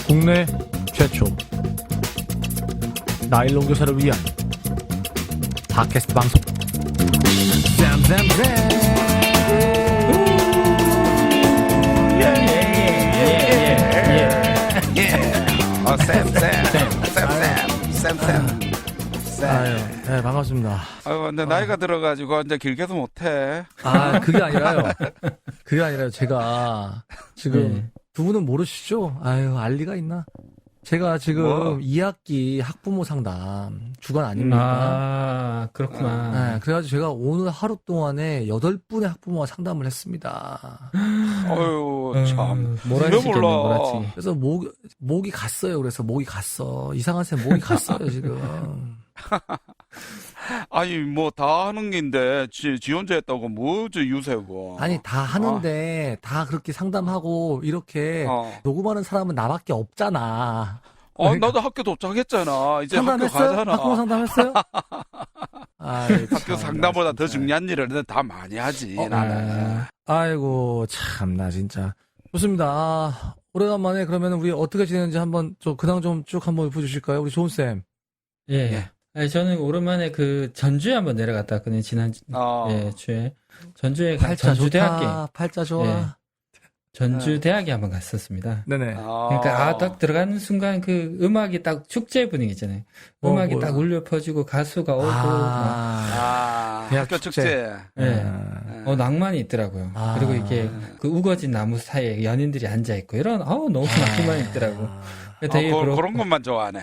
국내 최초 나일론 교사를 위한 팟캐스트 방송 쌤. 아유, 네, 반갑습니다. 아유, 근데 나이가 들어가지고 이제 길게도 못해. 아, 그게 아니라요. 제가 지금 두 분은 모르시죠? 아유, 알리가 있나? 제가 지금 뭐? 2학기 학부모 상담 주간 아닙니까? 아, 그렇구나. 네, 그래가지고 제가 오늘 하루 동안에 8분의 학부모와 상담을 했습니다. 어유 참. 몰아치겠네, 몰라. 몰아치기. 그래서 목이 갔어요. 그래서 목이 갔어. 이상한 쌤 목이 갔어요, 지금. 아니 뭐 다 하는 게인데 지 혼자 했다고 뭐저 유세고. 아니, 다 하는데 다 그렇게 상담하고 이렇게 녹음하는 사람은 나밖에 없잖아. 나도 학교 도착했잖아. 이제 상담했어요? 학교 가잖아. 학부모 상담했어요? 아이, 학교 참나, 상담보다 더 진짜. 중요한 일을 다 많이 하지. 나는. 아이고, 참나, 진짜. 좋습니다. 오래간만에 그러면 우리 어떻게 지내는지 한번 좀 근황 좀 쭉 한번 보여주실까요? 우리 좋은쌤. 예. 예. 아니, 저는 오랜만에 그 전주에 한번 내려갔다 왔거든요. 지난 주에. 전주에 팔자 전주대학교. 좋다. 팔자 좋아. 예. 전주대학에 한번 갔었습니다. 네네. 그러니까 딱 들어가는 순간 그 음악이 딱 축제 분위기 있잖아요. 음악이 뭐야. 딱 울려 퍼지고 가수가 오고 막, 대학 학교 축제. 축제. 예. 낭만이 있더라고요. 아. 그리고 이게 그 우거진 나무 사이에 연인들이 앉아 있고 이런 너무 낭만 있더라고. 되게 그런 것만 좋아하네.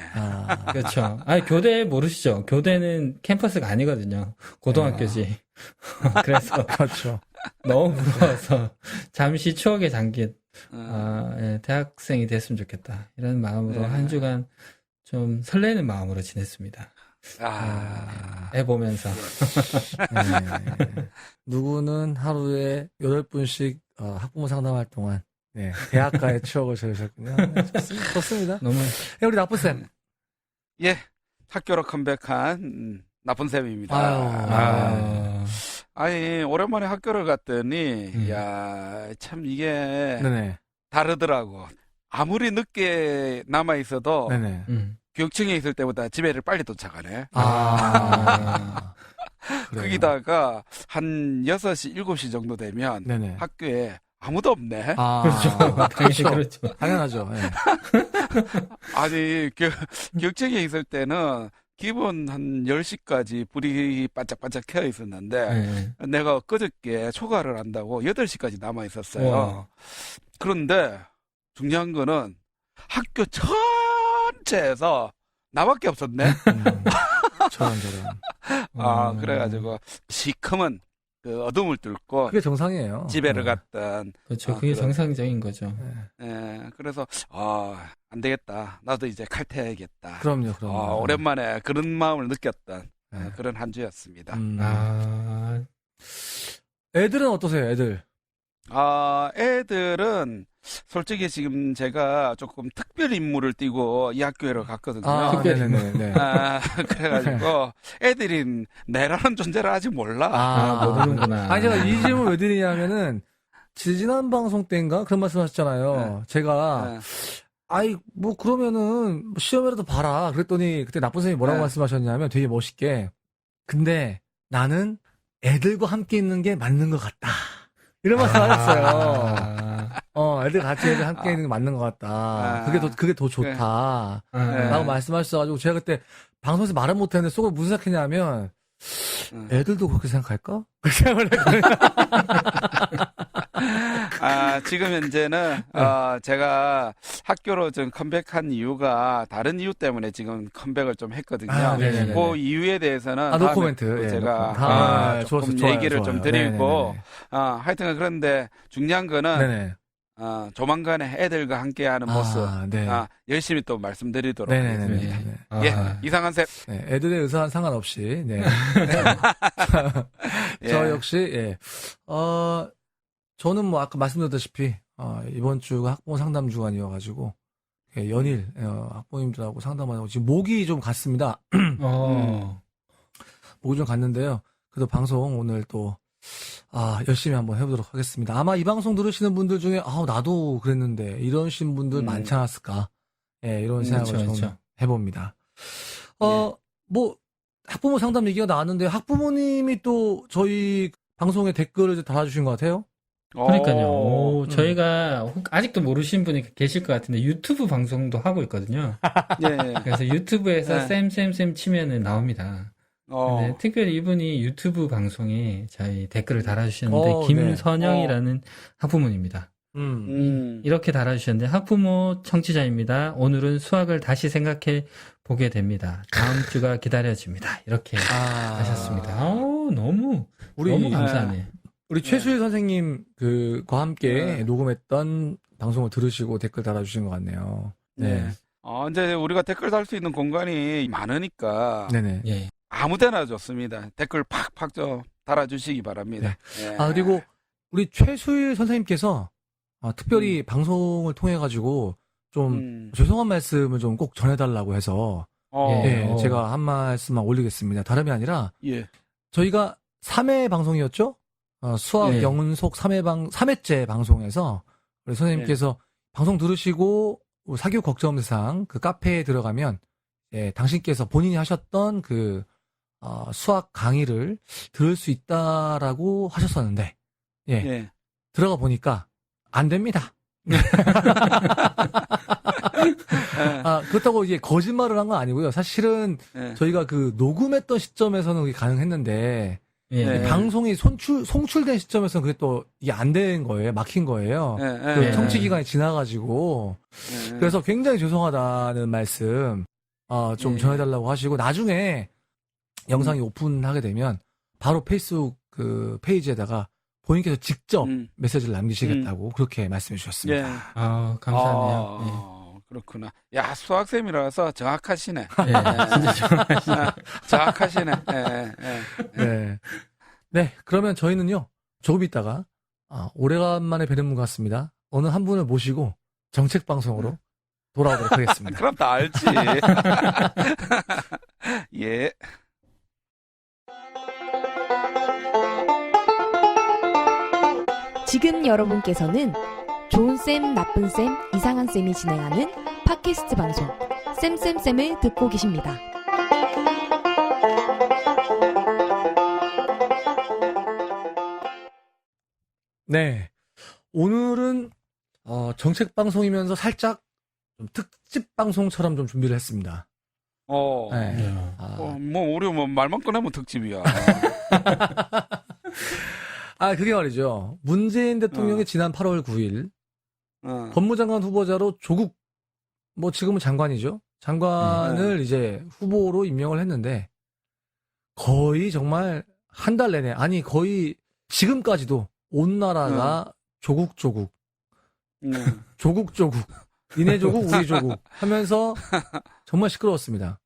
그렇죠. 아니, 교대 모르시죠? 교대는 캠퍼스가 아니거든요. 고등학교지. 그래서 그렇죠. 너무 부러워서 잠시 추억에 잠긴 음. 대학생이 됐으면 좋겠다. 이런 마음으로 네. 한 주간 좀 설레는 마음으로 지냈습니다. 애 보면서. 네. 누구는 하루에 8분씩 학부모 상담할 동안 대학가의 추억을 저으셨군요. 좋습니다. 너무 우리 나쁘쌤. 예. 학교로 컴백한 나쁜 쌤입니다. 아니, 오랜만에 학교를 갔더니, 야, 참 이게 네네. 다르더라고. 아무리 늦게 남아있어도 네네. 교육청에 있을 때보다 집에를 빨리 도착하네. 그래요. 거기다가 한 6시, 7시 정도 되면 네네. 학교에 아무도 없네. 그렇죠. 그렇죠. 당연하죠. 네. 아니, 교육청에 있을 때는 기본 한 10시까지 불이 반짝반짝 켜져 있었는데, 내가 그저께 초과를 한다고 8시까지 남아 있었어요. 와. 그런데 중요한 거는 학교 전체에서 나밖에 없었네. 저런. 그래가지고 시커먼 그 어둠을 뚫고 그게 정상이에요. 집에를 갔던. 그렇죠. 그게 정상적인 거죠. 그래서 안 되겠다. 나도 이제 칼퇴해야겠다. 그럼요. 오랜만에 그런 마음을 느꼈던 그런 한 주였습니다. 애들은 어떠세요, 애들? 애들은 솔직히 지금 제가 조금 특별 임무를 띠고 이 학교에 갔거든요. 네네네. 그래가지고 애들이 내라는 존재를 아직 몰라. 모르는구나. 아니, 제가 이 질문 왜 드리냐면은, 지난 방송 때인가? 그런 말씀 하셨잖아요. 제가, 그러면은, 시험이라도 봐라. 그랬더니, 그때 나쁜 선생님이 뭐라고 말씀하셨냐면 되게 멋있게, 근데 나는 애들과 함께 있는 게 맞는 것 같다. 이런 말씀 하셨어요. 애들 같이 함께 있는 게 맞는 것 같다. 그게 더 좋다. 라고 말씀하셨어가지고, 제가 그때 방송에서 말은 못했는데 속으로 무슨 생각했냐면, 애들도 그렇게 생각할까? 그렇게 생각을 했거든요. 지금 현재는, 제가 학교로 좀 컴백한 이유가 다른 이유 때문에 지금 컴백을 좀 했거든요. 그 이유에 대해서는 노코멘트. 제가 조금 얘기를 좀 드리고, 네네네. 하여튼 그런데 중요한 거는, 조만간에 애들과 함께하는 모습, 열심히 또 말씀드리도록 하겠습니다. 이상한 쌤. 애들의 의사와는 상관없이, 저 역시, 저는 아까 말씀드렸다시피, 이번 주가 학부모 상담 주간이어가지고, 예, 연일 학부모님들하고 상담하고 지금 목이 좀 갔습니다. 목이 좀 갔는데요. 그래도 방송 오늘 또 열심히 한번 해보도록 하겠습니다. 아마 이 방송 들으시는 분들 중에 나도 그랬는데 이러신 분들 많지 않았을까? 예, 이런 생각을 좀 그렇죠. 해봅니다. 뭐 학부모 상담 얘기가 나왔는데 학부모님이 또 저희 방송에 댓글을 달아주신 것 같아요. 그러니까요. 저희가 아직도 모르시는 분이 계실 것 같은데 유튜브 방송도 하고 있거든요. 예. 그래서 유튜브에서 네. 쌤 치면은 나옵니다. 근데 특별히 이분이 유튜브 방송에 저희 댓글을 달아주셨는데 김선영이라는 학부모입니다. 이렇게 달아주셨는데 학부모 청취자입니다. 오늘은 수학을 다시 생각해 보게 됩니다. 다음 주가 기다려집니다. 이렇게 하셨습니다. 너무 감사하네. 우리 최수일 선생님 그과 함께 녹음했던 방송을 들으시고 댓글 달아주신 것 같네요. 네. 이제 우리가 댓글 달 수 있는 공간이 많으니까 네네. 예. 아무데나 좋습니다. 댓글 팍팍 좀 달아주시기 바랍니다. 네. 그리고 우리 최수일 선생님께서 특별히 방송을 통해 가지고 좀 죄송한 말씀을 좀 꼭 전해달라고 해서 제가 한 말씀만 올리겠습니다. 다름이 아니라 저희가 3회 방송이었죠? 수학 연속 3회째 방송에서 우리 선생님께서 방송 들으시고 사교육 걱정 세상 그 카페에 들어가면 당신께서 본인이 하셨던 그 수학 강의를 들을 수 있다라고 하셨었는데 들어가 보니까 안 됩니다. 그렇다고 이제 거짓말을 한 건 아니고요. 사실은 저희가 그 녹음했던 시점에서는 그게 가능했는데 방송이 송출된 시점에서는 그게 또 이게 안 된 거예요. 막힌 거예요. 그 청취 기간이 지나가지고 그래서 굉장히 죄송하다는 말씀 좀 전해달라고 하시고 나중에 영상이 오픈하게 되면 바로 페이스북 그 페이지에다가 본인께서 직접 메시지를 남기시겠다고 그렇게 말씀해 주셨습니다. 감사하네요. 그렇구나. 야, 수학쌤이라서 정확하시네. 진짜 정확하시네. 정확하시네. 네, 그러면 저희는요, 조금 있다가, 오래간만에 뵈는 분 같습니다. 어느 한 분을 모시고 정책방송으로 돌아오도록 하겠습니다. 그럼 다 알지. 예. 지금 여러분께서는 좋은쌤, 나쁜쌤, 이상한쌤이 진행하는 팟캐스트 방송 쌤쌤쌤을 듣고 계십니다. 네. 오늘은 정책 방송이면서 살짝 좀 특집 방송처럼 좀 준비를 했습니다. 우리 말만 꺼내면 특집이야. 그게 말이죠. 문재인 대통령이 지난 8월 9일 법무장관 후보자로 조국 지금은 장관이죠. 장관을 이제 후보로 임명을 했는데 거의 정말 한 달 내내 거의 지금까지도 온 나라가 조국 조국 니네 조국 우리 조국 하면서 정말 시끄러웠습니다.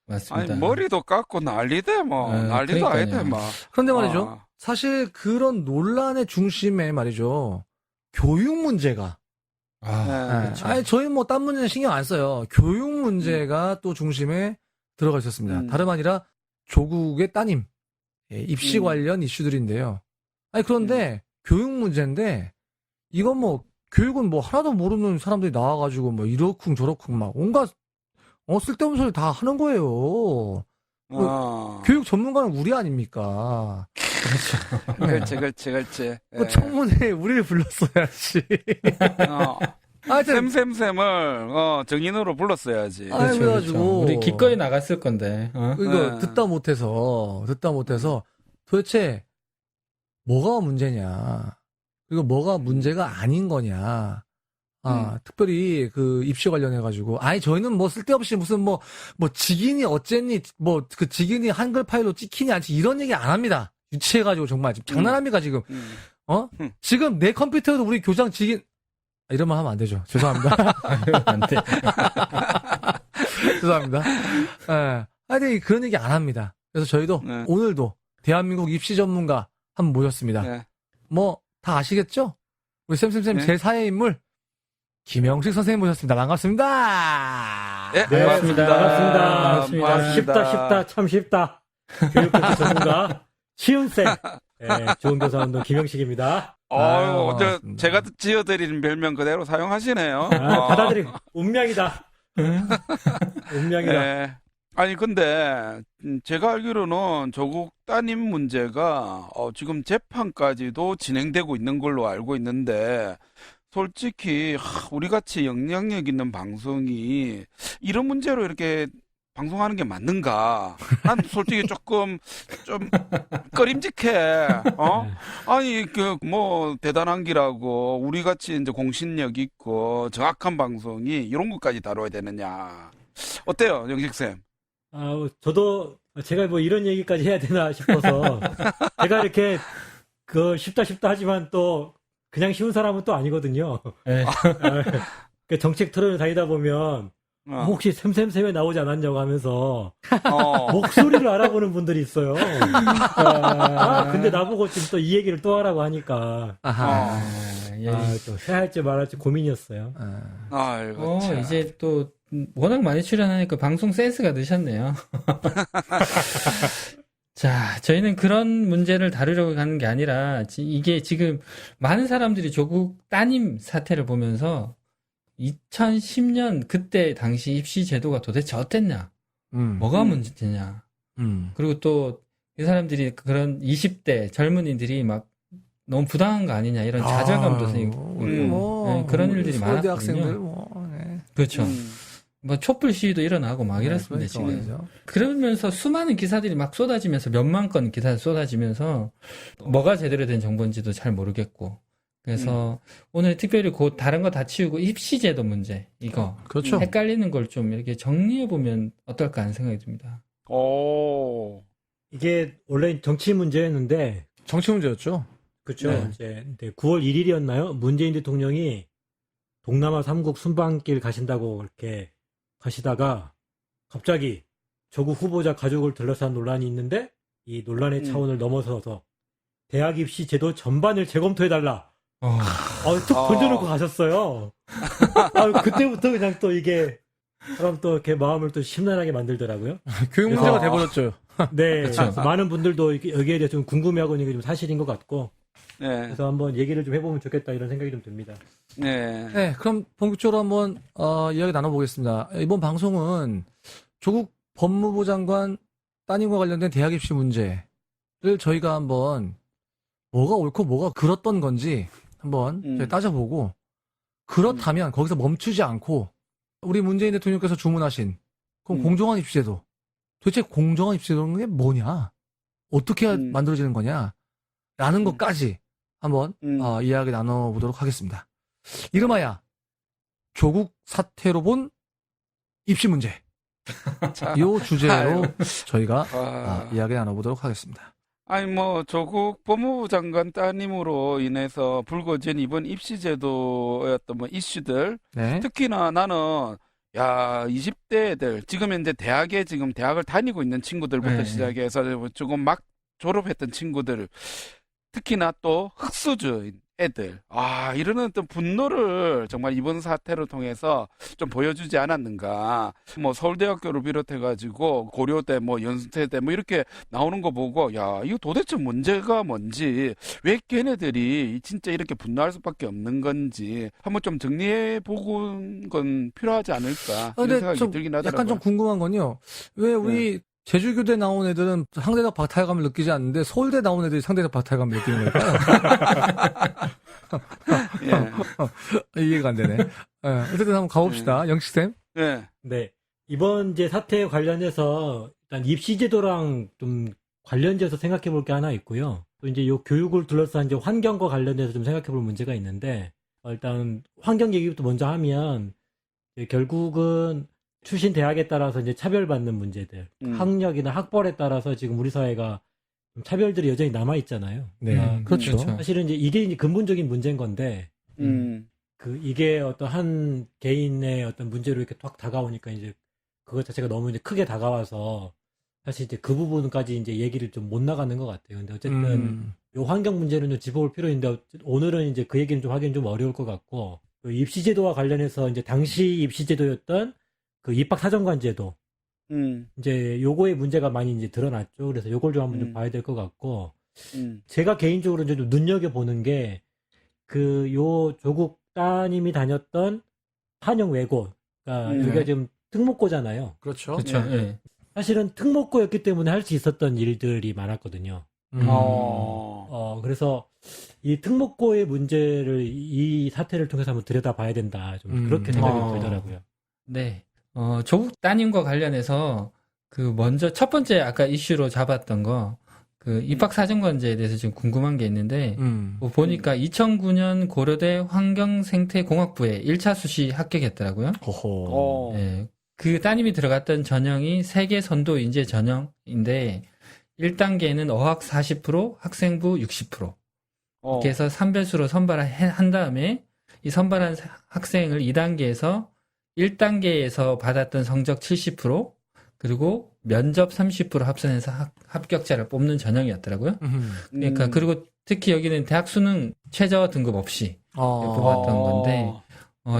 맞습니다. 머리도 깎고 난리대 난리도 아니대 그런데 말이죠. 사실 그런 논란의 중심에 말이죠. 교육 문제가 그렇죠. 저희 딴 문제는 신경 안 써요. 교육 문제가 또 중심에 들어가 있었습니다. 다름 아니라 조국의 따님 입시 관련 이슈들인데요. 그런데 교육 문제인데 이건 교육은 하나도 모르는 사람들이 나와가지고 이러쿵 저러쿵 온갖 쓸데없는 소리 다 하는 거예요. 교육 전문가는 우리 아닙니까? 그렇지. 청문회에 우리를 불렀어야지. 쌤을 정인으로 불렀어야지. 그래가지고 우리 기꺼이 나갔을 건데. 이거 듣다 못해서 도대체 뭐가 문제냐? 그리고 뭐가 문제가 아닌 거냐? 특별히 그 입시 관련해가지고 저희는 쓸데없이 무슨 직인이 어쨌니 그 직인이 한글 파일로 찍히니 않지 이런 얘기 안 합니다. 유치해가지고 정말 지금 장난합니까 지금? 지금 내 컴퓨터에도 우리 교장 직인 이런 말 하면 안 되죠. 죄송합니다. 안 돼. 죄송합니다. 하여튼 그런 얘기 안 합니다. 그래서 저희도 오늘도 대한민국 입시 전문가 한 분 모셨습니다. 다 아시겠죠? 우리 쌤 제4의 인물 김영식 선생님 모셨습니다. 반갑습니다. 네, 네, 반갑습니다. 쉽다, 쉽다, 참 쉽다. 교육코치 전문가, 시은쌤. 네, 좋은 교사 운동 김영식입니다. 반갑습니다. 제가 지어드린 별명 그대로 사용하시네요. 받아들이고, 운명이다. 운명이다. 네. 아니, 근데, 제가 알기로는 조국 따님 문제가, 지금 재판까지도 진행되고 있는 걸로 알고 있는데, 솔직히, 우리 같이 영향력 있는 방송이 이런 문제로 이렇게 방송하는 게 맞는가? 난 솔직히 조금, 좀, 꺼림직해, 아니, 대단한 기라고, 우리 같이 이제 공신력 있고, 정확한 방송이 이런 것까지 다뤄야 되느냐. 어때요, 영식쌤? 저도 제가 뭐 이런 얘기까지 해야 되나 싶어서, 제가 이렇게, 쉽다 하지만 또, 그냥 쉬운 사람은 또 아니거든요. 네. 정책 토론을 다니다 보면, 혹시 샘샘샘에 나오지 않았냐고 하면서, 목소리를 알아보는 분들이 있어요. 근데 나보고 지금 또 이 얘기를 또 하라고 하니까, 아하. 좀 해야 할지 말할지 고민이었어요. 아이고, 참. 이제 또 워낙 많이 출연하니까 방송 센스가 느셨네요. 자, 저희는 그런 문제를 다루려고 하는 게 아니라 이게 지금 많은 사람들이 조국 따님 사태를 보면서 2010년 그때 당시 입시 제도가 도대체 어땠냐? 뭐가 문제냐? 그리고 또 이 사람들이 그런 20대 젊은이들이 막 너무 부당한 거 아니냐 이런 좌절감도 생기고 네, 그런 일들이 많았거든요. 대학생들 네. 그렇죠. 뭐 촛불 시위도 일어나고 막 이랬습니다 지금. 그러면서 수많은 기사들이 막 쏟아지면서 몇만 건 기사 쏟아지면서 뭐가 제대로 된 정보인지도 잘 모르겠고. 그래서 오늘 특별히 곧 다른 거 다 치우고 입시제도 문제 이거 그렇죠. 헷갈리는 걸 좀 이렇게 정리해 보면 어떨까 하는 생각이 듭니다. 오. 이게 원래 정치 문제였는데, 정치 문제였죠. 그렇죠. 네. 이제 9월 1일이었나요? 문재인 대통령이 동남아 3국 순방길 가신다고 이렇게 가시다가 갑자기 조국 후보자 가족을 둘러싼 논란이 있는데 이 논란의 차원을 넘어서서 대학 입시 제도 전반을 재검토해달라. 툭 던져놓고 가셨어요. 그때부터 그냥 또 이게 사람 또 이렇게 마음을 또 심란하게 만들더라고요. 교육 문제가 돼버렸죠. 네. 그쵸. 그래서 많은 분들도 여기에 대해서 좀 궁금해하고 있는 게 좀 사실인 것 같고. 네. 그래서 한번 얘기를 좀 해보면 좋겠다 이런 생각이 좀 듭니다. 네. 네, 그럼 본격적으로 한번 이야기 나눠보겠습니다. 이번 방송은 조국 법무부 장관 따님과 관련된 대학 입시 문제를 저희가 한번 뭐가 옳고 뭐가 그렇던 건지 한번 저희 따져보고 그렇다면 거기서 멈추지 않고 우리 문재인 대통령께서 주문하신 그럼 공정한 입시제도 도대체 공정한 입시제도는 게 뭐냐? 어떻게 만들어지는 거냐? 라는 것까지 한번 이야기 나눠보도록 하겠습니다. 이름하여 조국 사태로 본 입시 문제. 이 주제로 저희가 이야기 나눠보도록 하겠습니다. 아니, 조국 법무부 장관 따님으로 인해서 불거진 이번 입시제도였던 이슈들. 네. 특히나 나는, 20대 애들, 지금 현재 지금 대학을 다니고 있는 친구들부터 네. 시작해서 조금 막 졸업했던 친구들, 특히나 또 흑수저인 애들, 이런 어떤 분노를 정말 이번 사태를 통해서 좀 보여주지 않았는가. 서울대학교를 비롯해가지고 고려대, 연세대, 이렇게 나오는 거 보고, 이거 도대체 문제가 뭔지, 왜 걔네들이 진짜 이렇게 분노할 수밖에 없는 건지, 한번 좀 정리해보는 건 필요하지 않을까. 이런 근데 생각이 들긴 하더라고요. 약간 좀 궁금한 건요. 왜 우리 제주교대 나온 애들은 상대적 박탈감을 느끼지 않는데 서울대 나온 애들이 상대적 박탈감을 느끼는 걸까요? 이해가 안 되네. 어쨌든 한번 가봅시다. 영식쌤. 네. 이번 이제 사태에 관련해서 일단 입시제도랑 좀 관련돼서 생각해 볼 게 하나 있고요. 또 이제 요 교육을 둘러싼 이제 환경과 관련돼서 좀 생각해 볼 문제가 있는데, 일단 환경 얘기부터 먼저 하면, 결국은 출신 대학에 따라서 이제 차별받는 문제들, 학력이나 학벌에 따라서 지금 우리 사회가 좀 차별들이 여전히 남아 있잖아요. 네, 그렇죠. 사실은 이게 이제 근본적인 문제인 건데, 이게 어떤 한 개인의 어떤 문제로 이렇게 탁 다가오니까 이제 그것 자체가 너무 이제 크게 다가와서 사실 이제 그 부분까지 이제 얘기를 좀 못 나가는 것 같아요. 근데 어쨌든 요 환경 문제는 좀 짚어볼 필요 있는데 오늘은 이제 그 얘기는 좀 하기는 좀 어려울 것 같고, 그 입시제도와 관련해서 이제 당시 입시제도였던 그 입학사정관 제도 이제 요거의 문제가 많이 이제 드러났죠. 그래서 요걸 좀 한번 좀 봐야 될 것 같고 제가 개인적으로 이제 좀 눈여겨 보는 게 그 요 조국 따님이 다녔던 한영 외고, 그러니까 여기가 지금 특목고잖아요. 그렇죠. 그렇죠. 예. 예. 사실은 특목고였기 때문에 할 수 있었던 일들이 많았거든요. 그래서 이 특목고의 문제를 이 사태를 통해서 한번 들여다봐야 된다. 좀 그렇게 생각이 들더라고요. 네. 조국 따님과 관련해서 그 먼저 첫 번째 아까 이슈로 잡았던 거 그 입학사정관제에 대해서 좀 궁금한 게 있는데 뭐 보니까 2009년 고려대 환경생태공학부에 1차 수시 합격했더라고요. 호호. 네. 그 따님이 들어갔던 전형이 세계 선도 인재 전형인데 1단계는 어학 40%, 학생부 60%. 이렇게 해서 산별수로 선발한 다음에 이 선발한 학생을 2단계에서 1단계에서 받았던 성적 70% 그리고 면접 30% 합산해서 합격자를 뽑는 전형이었더라고요. 그러니까 그리고 특히 여기는 대학 수능 최저 등급 없이 뽑았던 건데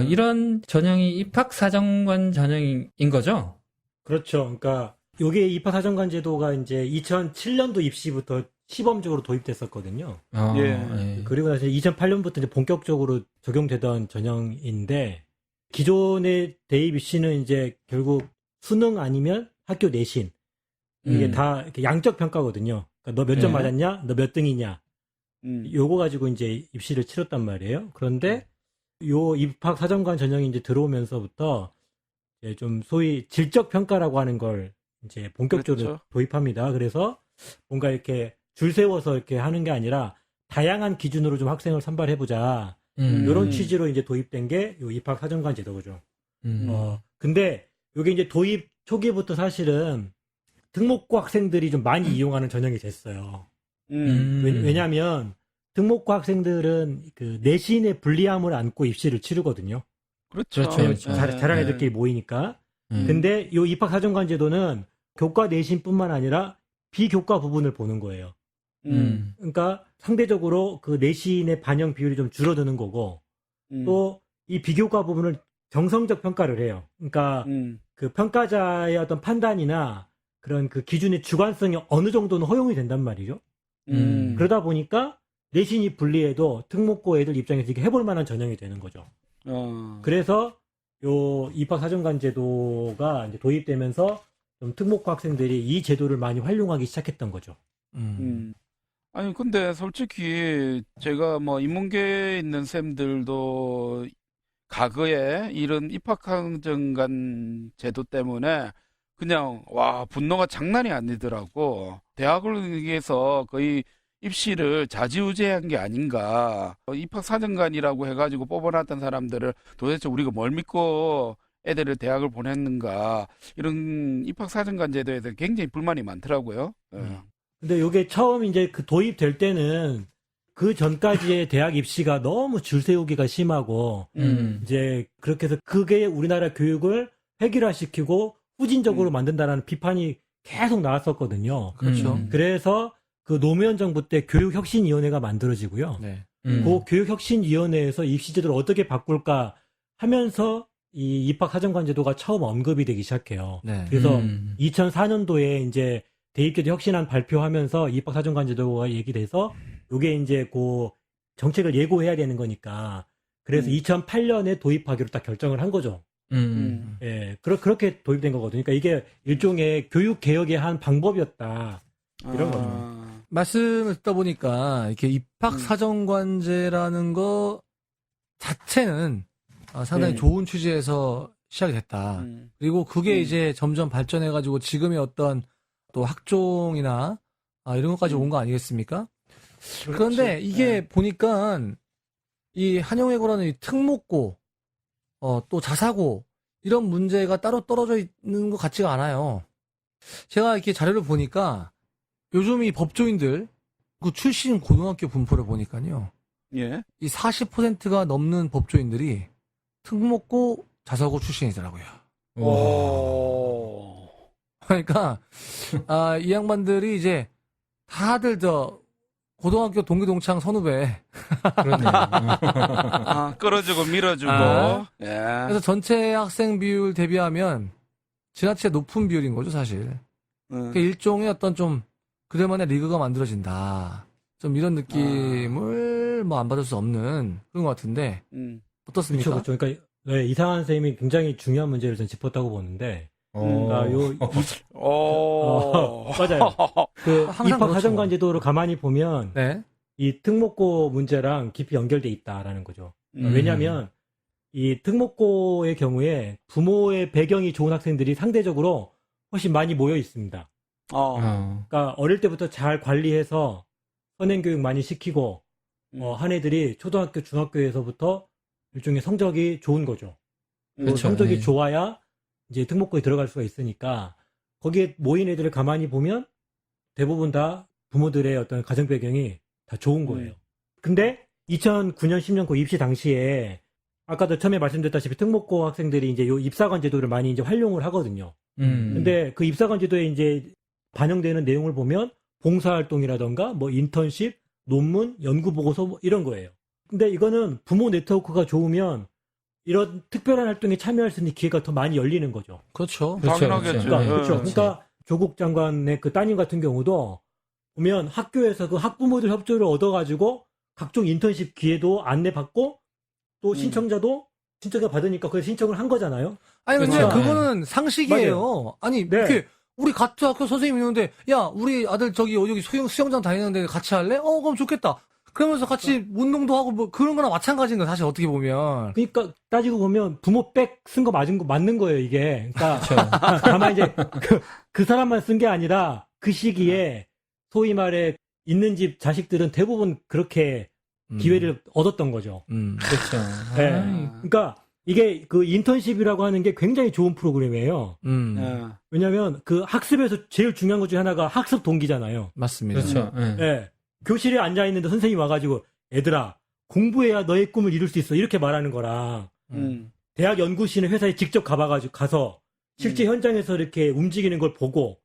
이런 전형이 입학사정관 전형인 거죠? 그렇죠. 그러니까 요게 입학사정관 제도가 이제 2007년도 입시부터 시범적으로 도입됐었거든요. 네. 그리고 나서 2008년부터 이제 본격적으로 적용되던 전형인데 기존의 대입 입시는 이제 결국 수능 아니면 학교 내신 이게 다 이렇게 양적 평가거든요. 그러니까 너 몇 점 맞았냐, 너 몇 등이냐, 요거 가지고 이제 입시를 치렀단 말이에요. 그런데 요 입학 사정관 전형이 이제 들어오면서부터 이제 좀 소위 질적 평가라고 하는 걸 이제 본격적으로 그렇죠. 도입합니다. 그래서 뭔가 이렇게 줄 세워서 이렇게 하는 게 아니라 다양한 기준으로 좀 학생을 선발해보자. 이런 취지로 이제 도입된 게 요 입학 사정관 제도죠. 근데 요게 이제 도입 초기부터 사실은 특목고 학생들이 좀 많이 이용하는 전형이 됐어요. 왜냐하면 특목고 학생들은 그 내신의 불리함을 안고 입시를 치르거든요. 그렇죠. 그렇죠. 잘하는 애들끼리 모이니까. 근데 요 입학 사정관 제도는 교과 내신뿐만 아니라 비교과 부분을 보는 거예요. 그러니까 상대적으로 그 내신의 반영 비율이 좀 줄어드는 거고 또 이 비교과 부분을 정성적 평가를 해요. 그러니까 그 평가자의 어떤 판단이나 그런 그 기준의 주관성이 어느 정도는 허용이 된단 말이죠. 그러다 보니까 내신이 불리해도 특목고 애들 입장에서 이게 해볼 만한 전형이 되는 거죠. 그래서 요 입학사정관 제도가 이제 도입되면서 좀 특목고 학생들이 이 제도를 많이 활용하기 시작했던 거죠. 아니, 근데 솔직히 제가 뭐 인문계에 있는 쌤들도 과거에 이런 입학사정관 제도 때문에 그냥 와 분노가 장난이 아니더라고. 대학을 위해서 거의 입시를 좌지우지한 게 아닌가. 입학사정관이라고 해가지고 뽑아놨던 사람들을 도대체 우리가 뭘 믿고 애들을 대학을 보냈는가. 이런 입학사정관 제도에 대해서 굉장히 불만이 많더라고요. 근데 요게 처음 이제 그 도입될 때는 그 전까지의 대학 입시가 너무 줄 세우기가 심하고 이제 그렇게 해서 그게 우리나라 교육을 획일화시키고 후진적으로 만든다라는 비판이 계속 나왔었거든요. 그렇죠. 그래서 그 노무현 정부 때 교육혁신위원회가 만들어지고요. 네. 그 교육혁신위원회에서 입시제도를 어떻게 바꿀까 하면서 이 입학사정관 제도가 처음 언급이 되기 시작해요. 네. 그래서 2004년도에 이제 대입제도 혁신안 발표하면서 입학사정관 제도가 얘기돼서 요게 이제 그 정책을 예고해야 되는 거니까 그래서 2008년에 도입하기로 딱 결정을 한 거죠. 예, 그렇게 도입된 거거든요. 그러니까 이게 일종의 교육 개혁의 한 방법이었다. 이런 거죠. 말씀을 듣다 보니까 이렇게 입학 사정관제라는 거 자체는 상당히 좋은 취지에서 시작이 됐다. 그리고 그게 이제 점점 발전해가지고 지금의 어떤 또 학종이나 이런 것까지 온 거 아니겠습니까? 그런데 이게 보니까 이 한영외고라는 이 특목고, 또 자사고 이런 문제가 따로 떨어져 있는 것 같지가 않아요. 제가 이렇게 자료를 보니까 요즘 이 법조인들 그 출신 고등학교 분포를 보니까요. 예. 이 40%가 넘는 법조인들이 특목고 자사고 출신이더라고요. 그러니까 이 양반들이 이제 다들 고등학교 동기 동창 선후배. 그렇네요. 끌어주고 밀어주고. 아. 예. 그래서 전체 학생 비율 대비하면 지나치게 높은 비율인 거죠, 사실. 그 일종의 어떤 좀 그들만의 리그가 만들어진다. 좀 이런 느낌을 뭐 안 받을 수 없는 그런 것 같은데 어떻습니까? 그렇죠. 그러니까 네, 이상한 쌤이 굉장히 중요한 문제를 전 짚었다고 보는데, 맞아요. 그 항상 입학 그렇죠. 사정관 제도를 가만히 보면 네. 이 특목고 문제랑 깊이 연결돼 있다라는 거죠. 왜냐하면 이 특목고의 경우에 부모의 배경이 좋은 학생들이 상대적으로 훨씬 많이 모여 있습니다. 그러니까 어릴 때부터 잘 관리해서 선행 교육 많이 시키고 한 애들이 초등학교, 중학교에서부터 일종의 성적이 좋은 거죠. 그렇죠. 성적이 네. 좋아야 이제 특목고에 들어갈 수가 있으니까 거기에 모인 애들을 가만히 보면 대부분 다 부모들의 어떤 가정 배경이 다 좋은 거예요. 근데 2009년 10년고 입시 당시에 아까도 처음에 말씀드렸다시피 특목고 학생들이 이제 요 입사관 제도를 많이 이제 활용을 하거든요. 근데 그 입사관 제도에 이제 반영되는 내용을 보면 봉사활동이라던가 뭐 인턴십, 논문, 연구보고서 뭐 이런 거예요. 근데 이거는 부모 네트워크가 좋으면 이런 특별한 활동에 참여할 수 있는 기회가 더 많이 열리는 거죠. 그렇죠. 당연하겠죠. 그러니까 조국 장관의 그 따님 같은 경우도 보면 학교에서 그 학부모들 협조를 얻어가지고 각종 인턴십 기회도 안내받고 또 신청자 받으니까 그 신청을 한 거잖아요. 아니 근데 그렇죠. 그거는 상식이에요. 아니 네. 이렇게 우리 같은 학교 선생님이 있는데 야 우리 아들 저기 여기 수영장 다니는데 같이 할래? 그럼 좋겠다. 그러면서 같이 운동도 하고 뭐 그런 거나 마찬가지인 거야 사실 어떻게 보면. 그러니까 따지고 보면 부모 백 쓴 거 맞는 거예요 이게. 그러니까 그렇죠. 다만 이제 그 사람만 쓴 게 아니라 그 시기에 소위 말해 있는 집 자식들은 대부분 그렇게 기회를 얻었던 거죠. 그렇죠. 네. 아이, 그러니까 이게 그 인턴십이라고 하는 게 굉장히 좋은 프로그램이에요. 왜냐하면 그 학습에서 제일 중요한 것 중에 하나가 학습 동기잖아요. 맞습니다. 그렇죠. 예. 네. 교실에 앉아 있는데 선생님이 와가지고 얘들아 공부해야 너의 꿈을 이룰 수 있어 이렇게 말하는 거랑 대학 연구실의 회사에 직접 가서 실제 현장에서 이렇게 움직이는 걸 보고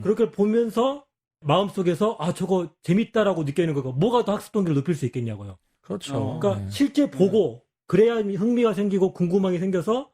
그렇게 보면서 마음속에서 저거 재밌다라고 느끼는 거고 뭐가 더 학습 동기를 높일 수 있겠냐고요. 그렇죠. 그러니까 네. 실제 보고 그래야 흥미가 생기고 궁금함이 생겨서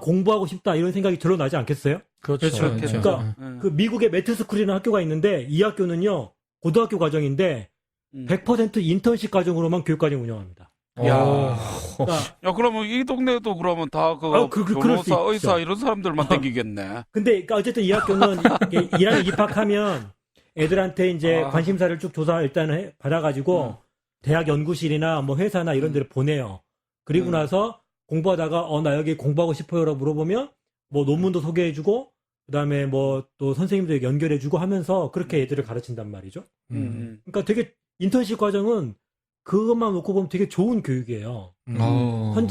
공부하고 싶다 이런 생각이 절로 나지 않겠어요? 그렇죠. 그렇죠. 그렇죠. 그러니까 그 미국의 매트스쿨이라는 학교가 있는데 이 학교는요 고등학교 과정인데 100% 인턴십 과정으로만 교육과정 운영합니다. 야. 그러니까 야, 그러면 이 동네도 그러면 다 그럴 수 변호사, 있죠. 의사 이런 사람들만 땡기겠네. 근데 그러니까 어쨌든 이 학교는 1학년 입학하면 애들한테 이제 관심사를 쭉 조사 일단은 받아가지고 대학 연구실이나 뭐 회사나 이런 데를 보내요. 그리고 나서 공부하다가 나 여기 공부하고 싶어요라고 물어보면 뭐 논문도 소개해주고 그다음에 뭐 또 선생님들 연결해주고 하면서 그렇게 애들을 가르친단 말이죠. 그러니까 되게 인턴십 과정은 그것만 놓고 보면 되게 좋은 교육이에요.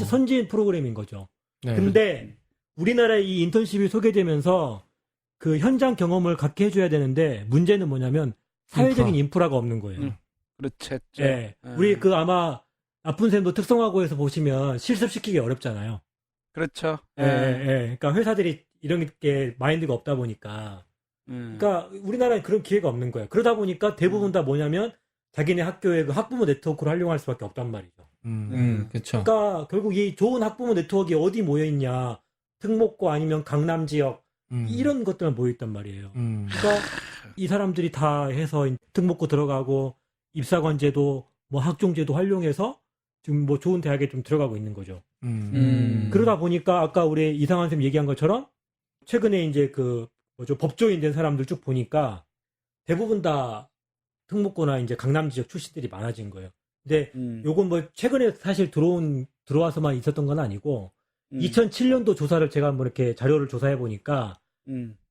선진 프로그램인 거죠. 네. 근데 우리나라에 이 인턴십이 소개되면서 그 현장 경험을 갖게 해줘야 되는데 문제는 뭐냐면 사회적인 인프라가 없는 거예요. 그렇죠. 예. 우리 그 아마 나쁜 쌤도 특성화고에서 보시면 실습시키기 어렵잖아요. 그렇죠. 예. 그러니까 회사들이 이런 게 마인드가 없다 보니까. 그러니까 우리나라에 그런 기회가 없는 거예요. 그러다 보니까 대부분 다 뭐냐면 자기네 학교의 그 학부모 네트워크를 활용할 수밖에 없단 말이죠. 그렇죠. 그러니까 결국 이 좋은 학부모 네트워크가 어디 모여 있냐? 특목고 아니면 강남 지역 이런 것들만 모여 있단 말이에요. 그러니까 이 사람들이 다 해서 특목고 들어가고 입사관제도 뭐 학종제도 활용해서 지금 뭐 좋은 대학에 좀 들어가고 있는 거죠. 그러다 보니까 아까 우리 이상한 쌤 얘기한 것처럼 최근에 이제 그 법조인 된 사람들 쭉 보니까 대부분 다 특목고나 이제 강남 지역 출신들이 많아진 거예요. 근데 요건 뭐 최근에 사실 들어와서만 있었던 건 아니고 2007년도 조사를 제가 한번 이렇게 자료를 조사해 보니까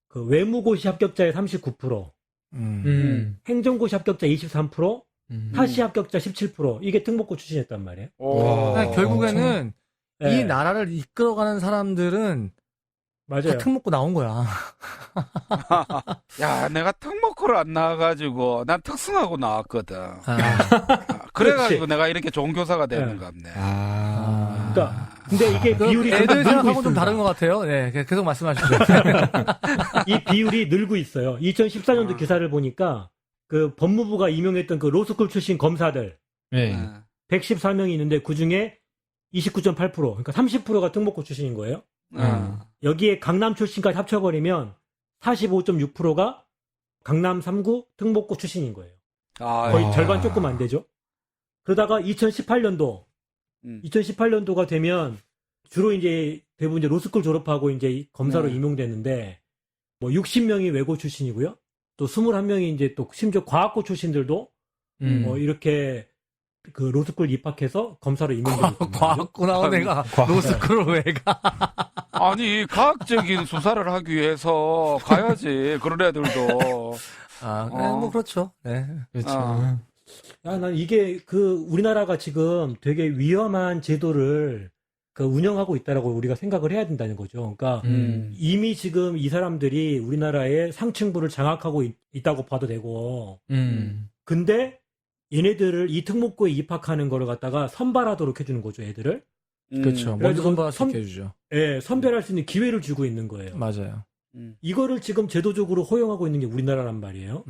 그 외무고시 합격자의 39%, 행정고시 합격자 23%, 타시 합격자 17% 이게 특목고 출신이었단 말이에요. 그러니까 결국에는 네. 이 나라를 이끌어가는 사람들은 맞아요. 다 특목고 나온 거야. 야, 내가 특목고를 안 나와가지고 난 특성하고 나왔거든. 그래가지고 그렇지. 내가 이렇게 좋은 교사가 되는 것 같네. 그러니까 근데 이게 비율이 애들 늘고 생각하고 좀 있습니다. 다른 것 같아요. 네, 계속 말씀하시죠. 이 비율이 늘고 있어요. 2014년도 기사를 보니까 그 법무부가 임용했던 그 로스쿨 출신 검사들 네. 114명이 있는데 그 중에 29.8% 그러니까 30%가 특목고 출신인 거예요. 여기에 강남 출신까지 합쳐버리면 45.6%가 강남 3구 특목고 출신인 거예요. 거의 절반 조금 안 되죠. 그러다가 2018년도가 되면 주로 이제 대부분 이제 로스쿨 졸업하고 이제 검사로 임용되는데 뭐 60명이 외고 출신이고요. 또 21명이 이제 또 심지어 과학고 출신들도 뭐 이렇게 그 로스쿨 입학해서 검사로 임명되고 있습니다. 과학고 나온 애가 로스쿨을 왜 가? 아니, 과학적인 수사를 하기 위해서 가야지, 그런 애들도. 뭐 그렇죠. 네. 그렇죠. 난 이게 그 우리나라가 지금 되게 위험한 제도를 그 운영하고 있다라고 우리가 생각을 해야 된다는 거죠. 그러니까 이미 지금 이 사람들이 우리나라의 상층부를 장악하고 있다고 봐도 되고, 근데 얘네들을 이 특목고에 입학하는 거를 갖다가 선발하도록 해주는 거죠, 애들을. 그렇죠. 먼저 선발시켜 주죠. 예, 선별할 수 있는 기회를 주고 있는 거예요. 맞아요. 이거를 지금 제도적으로 허용하고 있는 게 우리나라란 말이에요.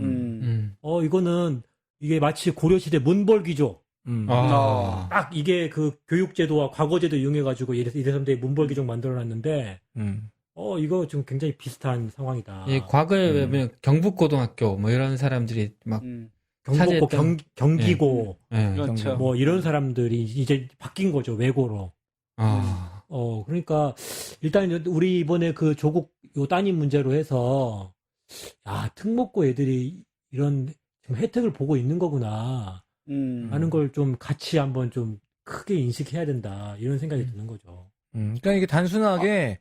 이거는 이게 마치 고려시대 문벌귀족. 딱 이게 그 교육제도와 과거제도 이용해가지고 이래선대 문벌귀족 만들어놨는데, 이거 지금 굉장히 비슷한 상황이다. 예, 과거에 보면 경북고등학교 뭐 이런 사람들이 막 경북고, 차지했던- 경기고, 그렇죠. 뭐 이런 사람들이 이제 바뀐 거죠, 외고로. 그러니까 일단 우리 이번에 그 조국 요 따님 문제로 해서 특목고 애들이 이런 지금 혜택을 보고 있는 거구나 하는 걸 좀 같이 한번 좀 크게 인식해야 된다 이런 생각이 드는 거죠. 그러니까 이게 단순하게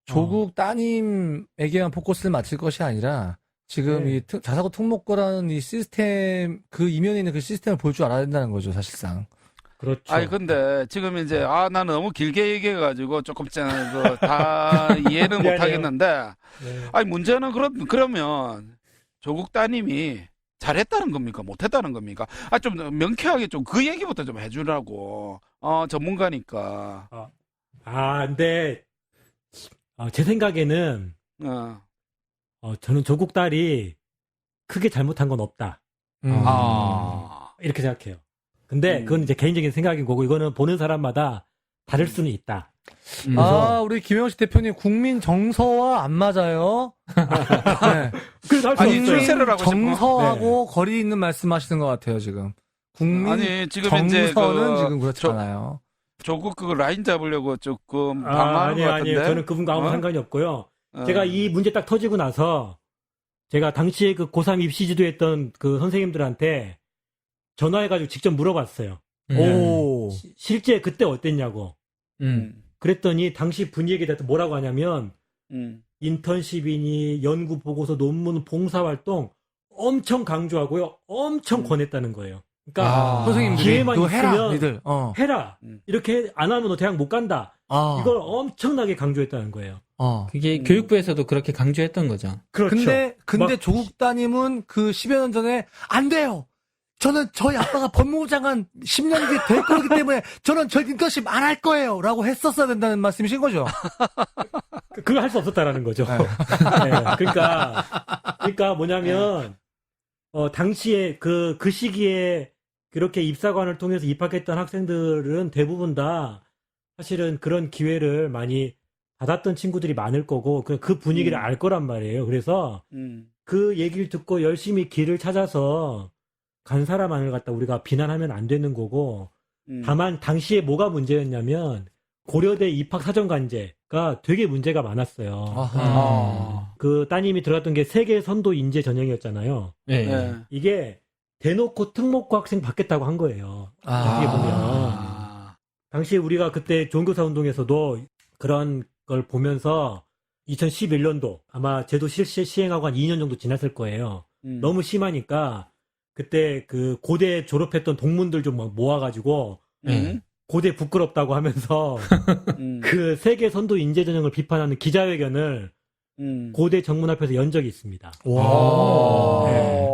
조국 따님에게만 포커스를 맞출 것이 아니라 지금 이 자사고 특목고라는 이 시스템 그 이면에 있는 그 시스템을 볼 줄 알아야 된다는 거죠, 사실상. 그렇죠. 아니, 근데 지금 이제, 나는 너무 길게 얘기해가지고 조금 다 이해는 못 하겠는데, 네. 아니, 문제는 그러면 조국 따님이 잘했다는 겁니까? 못했다는 겁니까? 좀 명쾌하게 좀 그 얘기부터 좀 해주라고. 전문가니까. 근데 제 생각에는 저는 조국 딸이 크게 잘못한 건 없다. 이렇게 생각해요. 근데 그건 이제 개인적인 생각인 거고 이거는 보는 사람마다 다를 수는 있다. 우리 김영식 대표님 국민 정서와 안 맞아요. 네. 그래서 할 수 아니, 없어요. 출세를 하고 싶어. 정서하고 거리 있는 말씀하시는 것 같아요, 지금. 국민 아니, 지금 정서는 이제 지금 그렇지 않아요. 조국 그거 라인 잡으려고 조금 방어하는 것 같은데. 아니에요. 저는 그분과 아무 상관이 없고요. 제가 이 문제 딱 터지고 나서 제가 당시에 그 고3 입시 지도했던 그 선생님들한테 전화해가지고 직접 물어봤어요. 오. 실제 그때 어땠냐고. 그랬더니 당시 분위기에 대해서 뭐라고 하냐면 인턴십이니 연구 보고서 논문 봉사활동 엄청 강조하고요. 엄청 권했다는 거예요. 그러니까 선생님들이 기회만 너 해라, 있으면 니들. 해라. 이렇게 안 하면 너 대학 못 간다. 이걸 엄청나게 강조했다는 거예요. 그게 교육부에서도 그렇게 강조했던 거죠. 그렇죠. 근데 조국 따님은 그 10여 년 전에 안 돼요. 저는 저희 아빠가 법무부 장관 10년 뒤에 될 거기 때문에 저는 저 인턴십 안 할 거예요. 라고 했었어야 된다는 말씀이신 거죠? 그걸 할 수 없었다라는 거죠. 네. 그러니까 뭐냐면 당시에 그 시기에 그렇게 입사관을 통해서 입학했던 학생들은 대부분 다 사실은 그런 기회를 많이 받았던 친구들이 많을 거고 그 분위기를 알 거란 말이에요. 그래서 그 얘기를 듣고 열심히 길을 찾아서 간 사람만을 갖다 우리가 비난하면 안 되는 거고 다만 당시에 뭐가 문제였냐면 고려대 입학 사정관제가 되게 문제가 많았어요. 그 따님이 들어갔던 게 세계 선도 인재 전형이었잖아요. 네. 이게 대놓고 특목고 학생 받겠다고 한 거예요. 어떻게 보면 당시에 우리가 그때 종교사 운동에서도 그런 걸 보면서 2011년도 아마 제도 시행하고 한 2년 정도 지났을 거예요. 너무 심하니까 그때 그 고대 졸업했던 동문들 좀 막 모아가지고 고대 부끄럽다고 하면서 그 세계 선도 인재 전형을 비판하는 기자회견을 고대 정문 앞에서 연 적이 있습니다. 와. 네.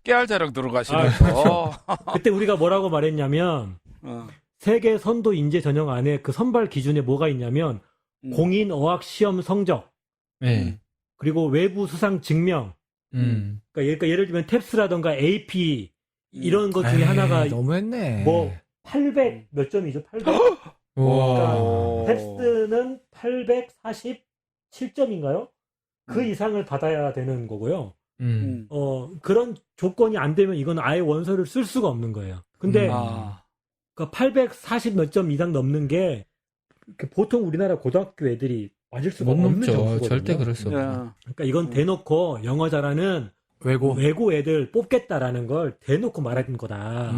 깨알 자랑 들어가시면서. 그때 우리가 뭐라고 말했냐면 세계 선도 인재 전형 안에 그 선발 기준에 뭐가 있냐면 공인 어학 시험 성적 네. 그리고 외부 수상 증명 그러니까 예를 들면 탭스라던가 AP 이런 것 중에 에이, 하나가 너무했네. 뭐 800 몇 점이죠? 800. 와. 탭스는 847점인가요? 그 이상을 받아야 되는 거고요. 그런 조건이 안 되면 이건 아예 원서를 쓸 수가 없는 거예요. 근데 그러니까 840 몇 점 이상 넘는 게 보통 우리나라 고등학교 애들이 맞을 수가 못 없는 넘죠. 점수거든요. 절대 그럴 수 없죠. 그러니까 이건 대놓고 영어 잘하는 외고 애들 뽑겠다라는 걸 대놓고 말하는 거다.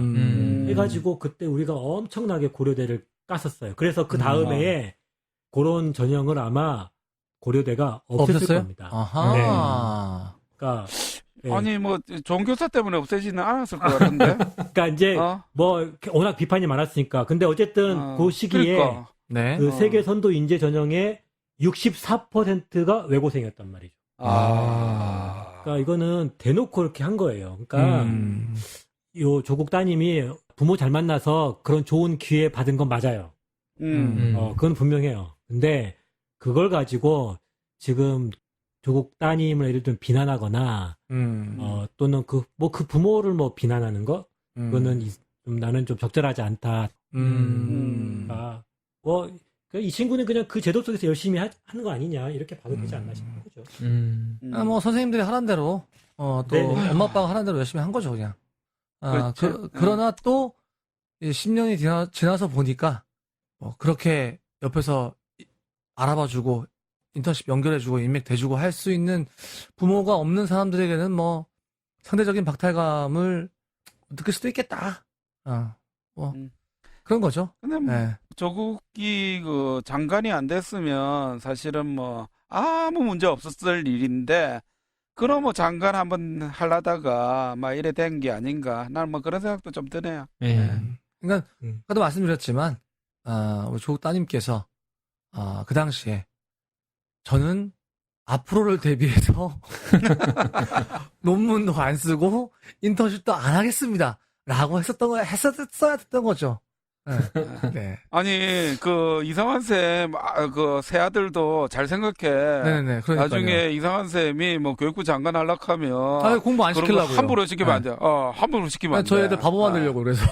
해가지고 그때 우리가 엄청나게 고려대를 깠었어요. 그래서 그 다음에 그런 전형을 아마 고려대가 없앴을 없었어요? 겁니다. 아하. 그러니까 네. 아니 뭐 종교사 때문에 없애지는 않았을 것 같은데. 그러니까 이제 뭐 워낙 비판이 많았으니까. 근데 어쨌든 그 시기에 그러니까. 네. 그 세계 선도 인재 전형의 64%가 외고생이었단 말이죠. 그러니까 이거는 대놓고 이렇게 한 거예요. 그러니까 요 조국 따님이 부모 잘 만나서 그런 좋은 기회 받은 건 맞아요. 그건 분명해요. 근데 그걸 가지고 지금 조국 따님을 예를 들면 비난하거나 또는 그 부모를 뭐 비난하는 거 그거는 좀 나는 좀 적절하지 않다. 이 친구는 그냥 그 제도 속에서 열심히 하는 거 아니냐 이렇게 봐도 되지 않나 싶은 거죠. 뭐 선생님들이 하는 대로 또 네네. 엄마 아빠가 하는 대로 열심히 한 거죠 그냥. 그렇죠. 그러나 또 10년이 지나서 보니까 그렇게 옆에서 알아봐주고 인턴십 연결해주고 인맥 대주고 할 수 있는 부모가 없는 사람들에게는 뭐 상대적인 박탈감을 느낄 수도 있겠다. 그런 거죠. 근데 뭐 네. 조국이 그 장관이 안 됐으면 사실은 뭐 아무 문제 없었을 일인데 그럼 뭐 장관 한번 하려다가 막 이래 된 게 아닌가. 난 뭐 그런 생각도 좀 드네요. 그러니까 아까도 말씀드렸지만 우리 조국 따님께서 그 당시에 저는 앞으로를 대비해서 논문도 안 쓰고 인턴십도 안 하겠습니다. 라고 했었어야 됐던 거죠. 네. 아니 그 이상한 쌤 그 새 아들도 잘 생각해. 네네. 그러니까요. 나중에 이상한 쌤이 뭐 교육부 장관 하려고 하면 공부 안 그런 거 시키려고요. 함부로 시키면 안 돼. 함부로 시키면 안 돼. 저희 애들 바보 만들려고 그래서.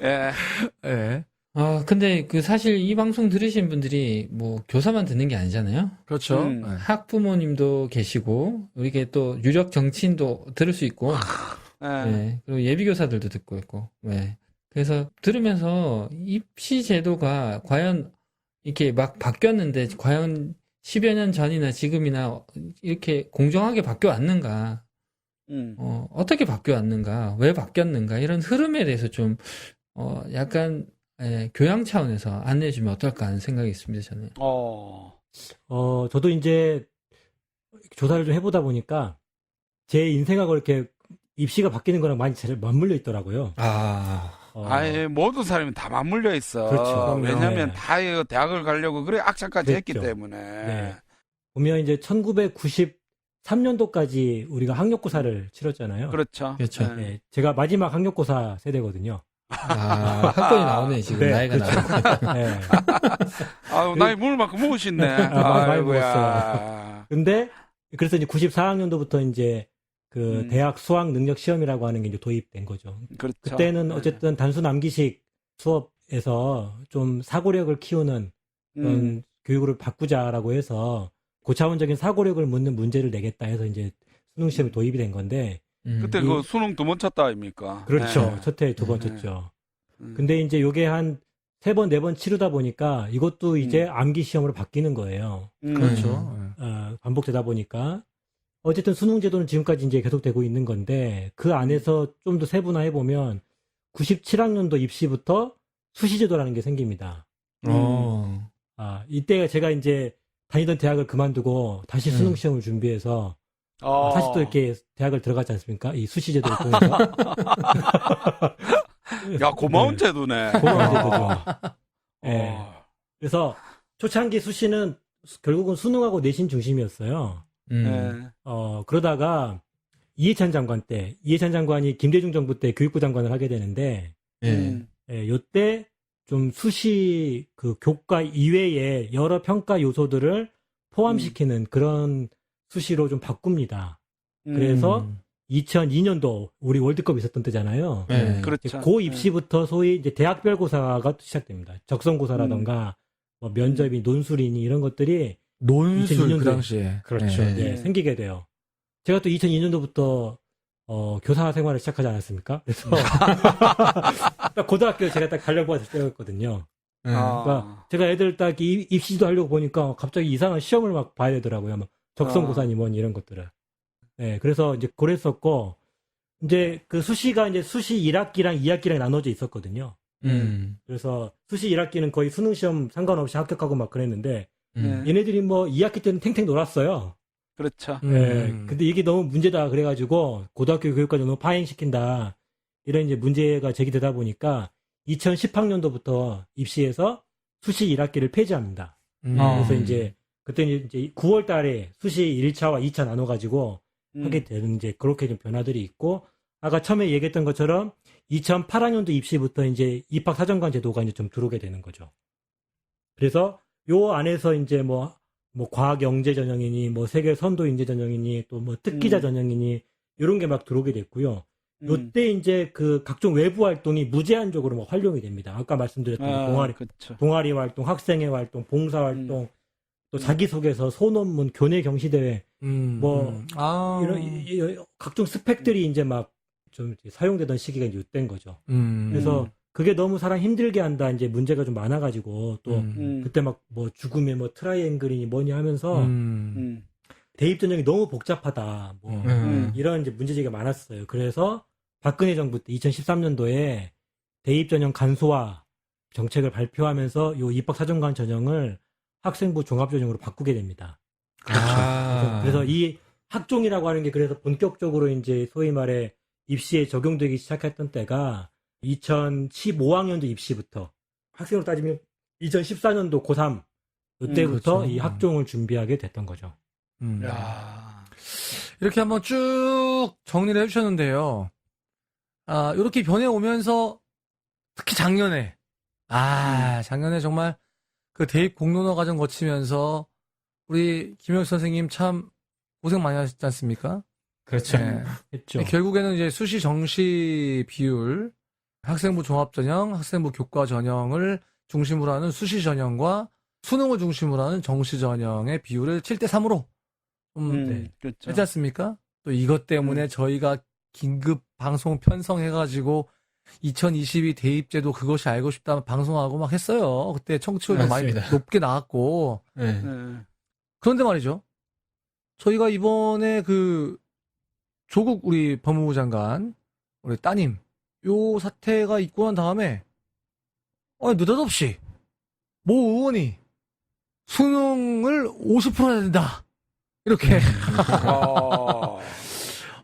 예. 예. 근데 그 사실 이 방송 들으신 분들이 뭐 교사만 듣는 게 아니잖아요. 그렇죠. 네. 학부모님도 계시고, 이게 또 유력 정치인도 들을 수 있고, 네. 그리고 예비교사들도 듣고 있고, 네. 그래서 들으면서 입시 제도가 과연 이렇게 막 바뀌었는데, 과연 10여 년 전이나 지금이나 이렇게 공정하게 바뀌어왔는가, 어떻게 바뀌어왔는가, 왜 바뀌었는가, 이런 흐름에 대해서 좀, 약간, 교양 차원에서 안내해주면 어떨까 하는 생각이 있습니다, 저는. 저도 이제 조사를 좀 해보다 보니까 제 인생하고 이렇게 입시가 바뀌는 거랑 많이 잘 맞물려 있더라고요. 아예 모든 사람이 다 맞물려 있어. 그렇죠. 왜냐면 네. 다 이거 대학을 가려고 그래 악착까지 했기 그랬죠. 때문에. 네. 보면 이제 1993년도까지 우리가 학력고사를 치렀잖아요. 그렇죠. 그렇죠. 네, 제가 마지막 학력고사 세대거든요. 학번이 나오네, 지금. 네, 나이가 그렇죠. 나오네. 네. 아유, 나이 물을 만큼 먹으시네. 많이 아이고야. 근데 그래서 이제 94학년도부터 이제 그 대학 수학 능력 시험이라고 하는 게 이제 도입된 거죠. 그렇죠. 그때는 네. 어쨌든 단순 암기식 수업에서 좀 사고력을 키우는 그런 교육을 바꾸자라고 해서 고차원적인 사고력을 묻는 문제를 내겠다 해서 이제 수능 시험이 도입이 된 건데 그때 그 수능 2번 쳤다 아닙니까? 그렇죠. 네. 첫 해 2번 쳤죠. 근데 이제 요게 한 3번, 4번 치르다 보니까 이것도 이제 암기 시험으로 바뀌는 거예요. 그렇죠. 반복되다 보니까 어쨌든 수능 제도는 지금까지 이제 계속되고 있는 건데 그 안에서 좀 더 세분화해 보면 97학년도 입시부터 수시 제도라는 게 생깁니다. 이때가 제가 이제 다니던 대학을 그만두고 다시 수능 시험을 준비해서 다시 또 이렇게 대학을 들어갔지 않습니까? 이 수시 제도를 통해서. 야, 고마운 제도네. 고마운 제도죠. 네. 그래서 초창기 수시는 결국은 수능하고 내신 중심이었어요. 그러다가 이해찬 장관이 김대중 정부 때 교육부 장관을 하게 되는데, 요때 좀 수시 그 교과 이외에 여러 평가 요소들을 포함시키는 그런 수시로 좀 바꿉니다. 그래서 음. 2002년도 우리 월드컵 있었던 때잖아요. 네. 이제 그렇죠. 고 입시부터 소위 이제 대학별 고사가 시작됩니다. 적성고사라던가 뭐 면접이 논술이니 이런 것들이 논술 2002년도에 그 당시에. 그렇죠. 네. 네, 생기게 돼요. 제가 또 2002년도부터 교사 생활을 시작하지 않았습니까? 그래서 딱 고등학교 제가 딱 가려고 했을 때였거든요. 네. 그러니까 제가 애들 딱 입시도 하려고 보니까 갑자기 이상한 시험을 막 봐야 되더라고요. 막 적성고사니 뭐니 이런 것들을. 네, 그래서 이제 그랬었고 이제 그 수시가 이제 수시 1학기랑 2학기랑 나눠져 있었거든요. 그래서 수시 1학기는 거의 수능 시험 상관없이 합격하고 막 그랬는데 네. 얘네들이 뭐 2학기 때는 탱탱 놀았어요. 그렇죠. 네, 근데 이게 너무 문제다 그래가지고 고등학교 교육과정 너무 파행시킨다 이런 이제 문제가 제기되다 보니까 2010학년도부터 입시에서 수시 1학기를 폐지합니다. 그래서 이제 그때는 이제 9월 달에 수시 1차와 2차 나눠가지고 하게 되는 이제 그렇게 좀 변화들이 있고 아까 처음에 얘기했던 것처럼 2008학년도 입시부터 이제 입학사정관 제도가 이제 좀 들어오게 되는 거죠. 그래서 요 안에서 이제 뭐 과학 영재 전형이니 뭐 세계 선도 인재 전형이니 또 뭐 특기자 전형이니 이런 게 막 들어오게 됐고요. 요때 이제 그 각종 외부 활동이 무제한적으로 뭐 활용이 됩니다. 아까 말씀드렸던 그렇죠. 동아리 활동, 학생회 활동, 봉사 활동, 또 자기소개서, 소논문, 교내 경시대회, 이런 각종 스펙들이 이제 막 좀 사용되던 시기가 이제 이때인 거죠. 그래서 그게 너무 사람 힘들게 한다 이제 문제가 좀 많아가지고 또 그때 막 뭐 죽음의 뭐 트라이앵글이니 뭐니 하면서 대입 전형이 너무 복잡하다 뭐 이런 이제 문제제기가 많았어요. 그래서 박근혜 정부 때 2013년도에 대입 전형 간소화 정책을 발표하면서 요 입학사정관 전형을 학생부 종합전형으로 바꾸게 됩니다. 그래서 이 학종이라고 하는 게 그래서 본격적으로 이제 소위 말해 입시에 적용되기 시작했던 때가 2015학년도 입시부터 학생으로 따지면 2014년도 고3 이때부터 그렇죠. 이 학종을 준비하게 됐던 거죠. 야. 이렇게 한번 쭉 정리를 해주셨는데요. 이렇게 변해오면서 특히 작년에 작년에 정말 그 대입 공론화 과정 거치면서 우리 김영식 선생님 참 고생 많이 하셨지 않습니까? 그렇죠. 네. 했죠. 결국에는 이제 수시 정시 비율, 학생부 종합 전형, 학생부 교과 전형을 중심으로 하는 수시 전형과 수능을 중심으로 하는 정시 전형의 비율을 7대3으로 그렇죠. 했지 않습니까? 또 이것 때문에 저희가 긴급 방송 편성해가지고 2022 대입제도 그것이 알고 싶다 방송하고 막 했어요. 그때 청취율도 많이 맞습니다. 높게 나왔고. 네. 그런데 말이죠. 저희가 이번에 그 조국 우리 법무부 장관, 우리 따님, 요 사태가 있고 난 다음에, 느닷없이, 모 의원이 수능을 50% 해야 된다. 이렇게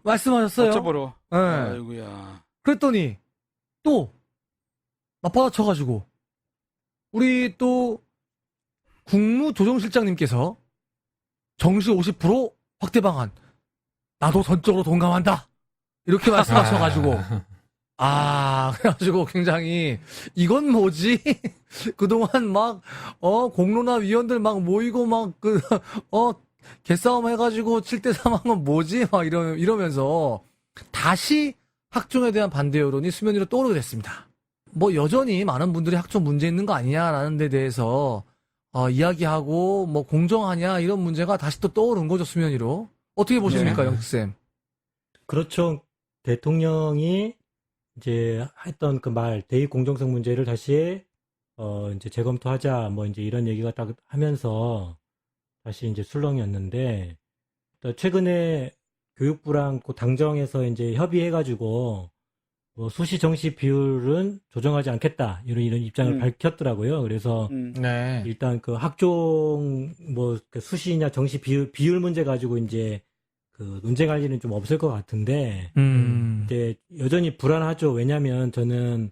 말씀하셨어요. 어쩌보러. 네. 아이고야. 그랬더니, 또, 맞받아쳐가지고, 우리 또, 국무조정실장님께서 정시 50% 확대 방안, 나도 전적으로 동감한다. 이렇게 말씀하셔가지고, 그래가지고 굉장히, 이건 뭐지? 그동안 막, 공론화 위원들 막 모이고 막, 개싸움 해가지고 7대3 한 건 뭐지? 막 이러면서, 다시 학종에 대한 반대 여론이 수면 위로 떠오르게 됐습니다. 뭐 여전히 많은 분들이 학종 문제 있는 거 아니냐라는 데 대해서, 이야기하고, 뭐 공정하냐, 이런 문제가 다시 또 떠오른 거죠, 수면 위로. 어떻게 보십니까, 네. 영식쌤? 그렇죠. 대통령이 이제 했던 그 말, 대입 공정성 문제를 다시, 이제 재검토하자, 뭐 이제 이런 얘기가 딱 하면서 다시 이제 술렁이었는데, 또 최근에 교육부랑 그 당정에서 이제 협의해가지고, 뭐 수시 정시 비율은 조정하지 않겠다, 이런 입장을 밝혔더라고요. 그래서 네. 일단 그 학종, 뭐, 그 수시냐 정시 비율 문제 가지고 이제 그 논쟁할 일은 좀 없을 것 같은데, 이제 여전히 불안하죠. 왜냐면 저는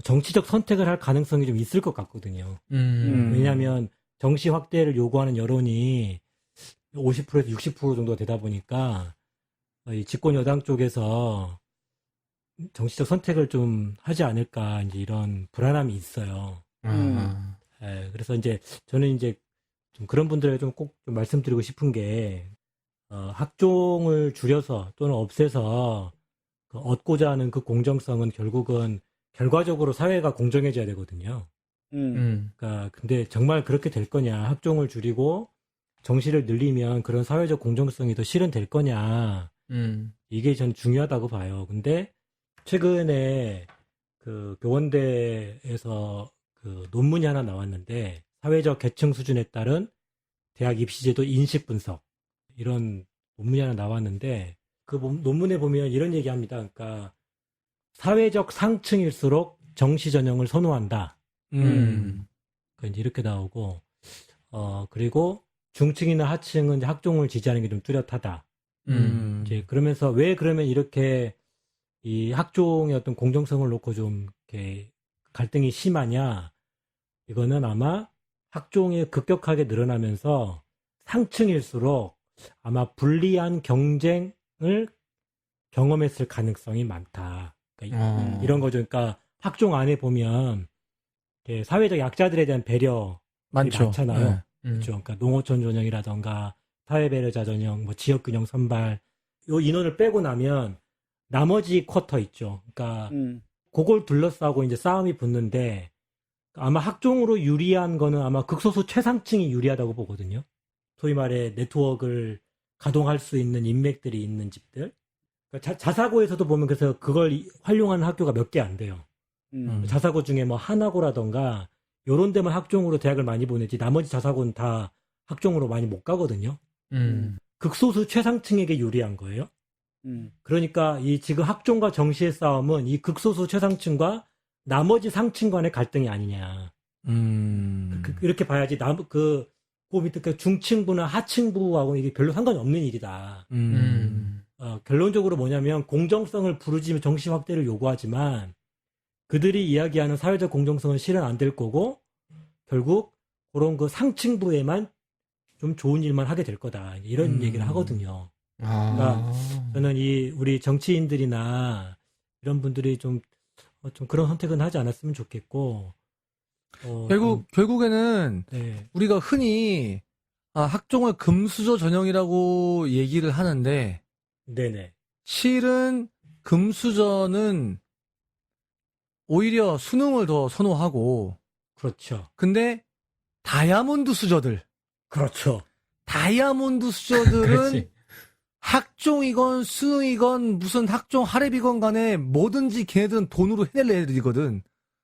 정치적 선택을 할 가능성이 좀 있을 것 같거든요. 왜냐면 정시 확대를 요구하는 여론이 50%에서 60% 정도가 되다 보니까 이 집권 여당 쪽에서 정치적 선택을 좀 하지 않을까, 이제 이런 불안함이 있어요. 그래서 이제 저는 이제 좀 그런 분들에게 좀 꼭 좀 말씀드리고 싶은 게, 학종을 줄여서 또는 없애서 얻고자 하는 그 공정성은 결국은 결과적으로 사회가 공정해져야 되거든요. 그러니까 근데 정말 그렇게 될 거냐? 학종을 줄이고 정시를 늘리면 그런 사회적 공정성이 더 실현될 거냐? 이게 전 중요하다고 봐요. 근데 최근에 그 교원대에서 그 논문이 하나 나왔는데 사회적 계층 수준에 따른 대학 입시제도 인식 분석 이런 논문이 하나 나왔는데 그 논문에 보면 이런 얘기합니다. 그러니까 사회적 상층일수록 정시 전형을 선호한다. 그러니까 이제 이렇게 나오고 그리고 중층이나 하층은 이제 학종을 지지하는 게 좀 뚜렷하다. 이제 그러면서 왜 그러면 이렇게 이 학종의 어떤 공정성을 놓고 좀 이렇게 갈등이 심하냐? 이거는 아마 학종이 급격하게 늘어나면서 상층일수록 아마 불리한 경쟁을 경험했을 가능성이 많다. 그러니까 이런 거죠. 그러니까 학종 안에 보면 사회적 약자들에 대한 배려이 많잖아요. 네. 그렇죠. 그러니까 농어촌 전형이라던가 사회배려자 전형, 뭐 지역균형 선발 요 인원을 빼고 나면 나머지 쿼터 있죠. 그러니까 그걸 둘러싸고 이제 싸움이 붙는데 아마 학종으로 유리한 거는 아마 극소수 최상층이 유리하다고 보거든요. 소위 말해 네트워크를 가동할 수 있는 인맥들이 있는 집들. 그러니까 자사고에서도 보면 그래서 그걸 활용하는 학교가 몇 개 안 돼요. 자사고 중에 뭐 하나고라던가 요런 데만 학종으로 대학을 많이 보내지 나머지 자사고는 다 학종으로 많이 못 가거든요. 극소수 최상층에게 유리한 거예요. 그러니까 이 지금 학종과 정시의 싸움은 이 극소수 최상층과 나머지 상층 간의 갈등이 아니냐. 이렇게 봐야지 그 밑에 중층부나 하층부하고 이게 별로 상관이 없는 일이다. 결론적으로 뭐냐면 공정성을 부르짖으며 정시 확대를 요구하지만 그들이 이야기하는 사회적 공정성은 실현 안 될 거고 결국 그런 그 상층부에만 좀 좋은 일만 하게 될 거다. 이런 얘기를 하거든요. 그러니까 저는 우리 정치인들이나 이런 분들이 좀 그런 선택은 하지 않았으면 좋겠고 결국에는 네. 우리가 흔히 학종을 금수저 전형이라고 얘기를 하는데 네네. 실은 금수저는 오히려 수능을 더 선호하고 그렇죠. 근데 다이아몬드 수저들 그렇죠. 다이아몬드 수저들은 그렇지. 학종이건 수능이건 무슨 학종 할애비건 간에 뭐든지 걔네들은 돈으로 해낼 애들이거든.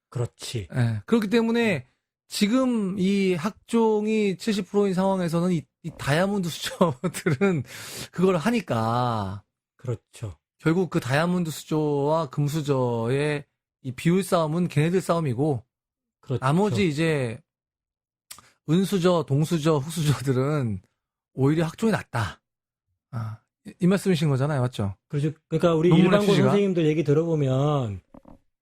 그렇지. 예, 그렇기 때문에 지금 이 학종이 70%인 상황에서는 이 다이아몬드 수저들은 그걸 하니까 그렇죠. 결국 그 다이아몬드 수저와 금수저의 이 비율 싸움은 걔네들 싸움이고 그렇죠. 나머지 이제 은수저, 동수저, 흑수저들은 오히려 학종이 낫다. 이 말씀이신 거잖아요, 맞죠? 그렇죠. 그러니까 우리 논문의 일반고 취지가? 선생님들 얘기 들어보면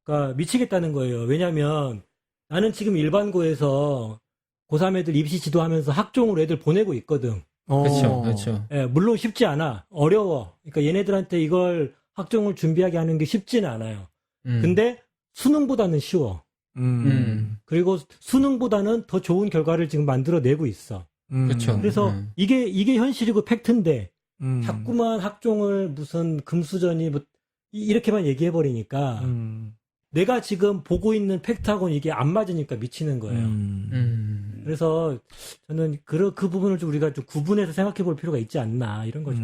그러니까 미치겠다는 거예요. 왜냐하면 나는 지금 일반고에서 고3 애들 입시 지도하면서 학종으로 애들 보내고 있거든. 그렇죠, 그렇죠. 예, 물론 쉽지 않아. 어려워. 그러니까 얘네들한테 이걸 학종을 준비하게 하는 게 쉽지는 않아요. 근데 수능보다는 쉬워. 그리고 수능보다는 더 좋은 결과를 지금 만들어내고 있어. 그렇죠. 그래서 이게 현실이고 팩트인데 자꾸만 학종을 무슨 금수저니 뭐 이렇게만 얘기해버리니까 내가 지금 보고 있는 팩트하고는 이게 안 맞으니까 미치는 거예요. 그래서 저는 그 부분을 좀 우리가 좀 구분해서 생각해 볼 필요가 있지 않나 이런 거죠.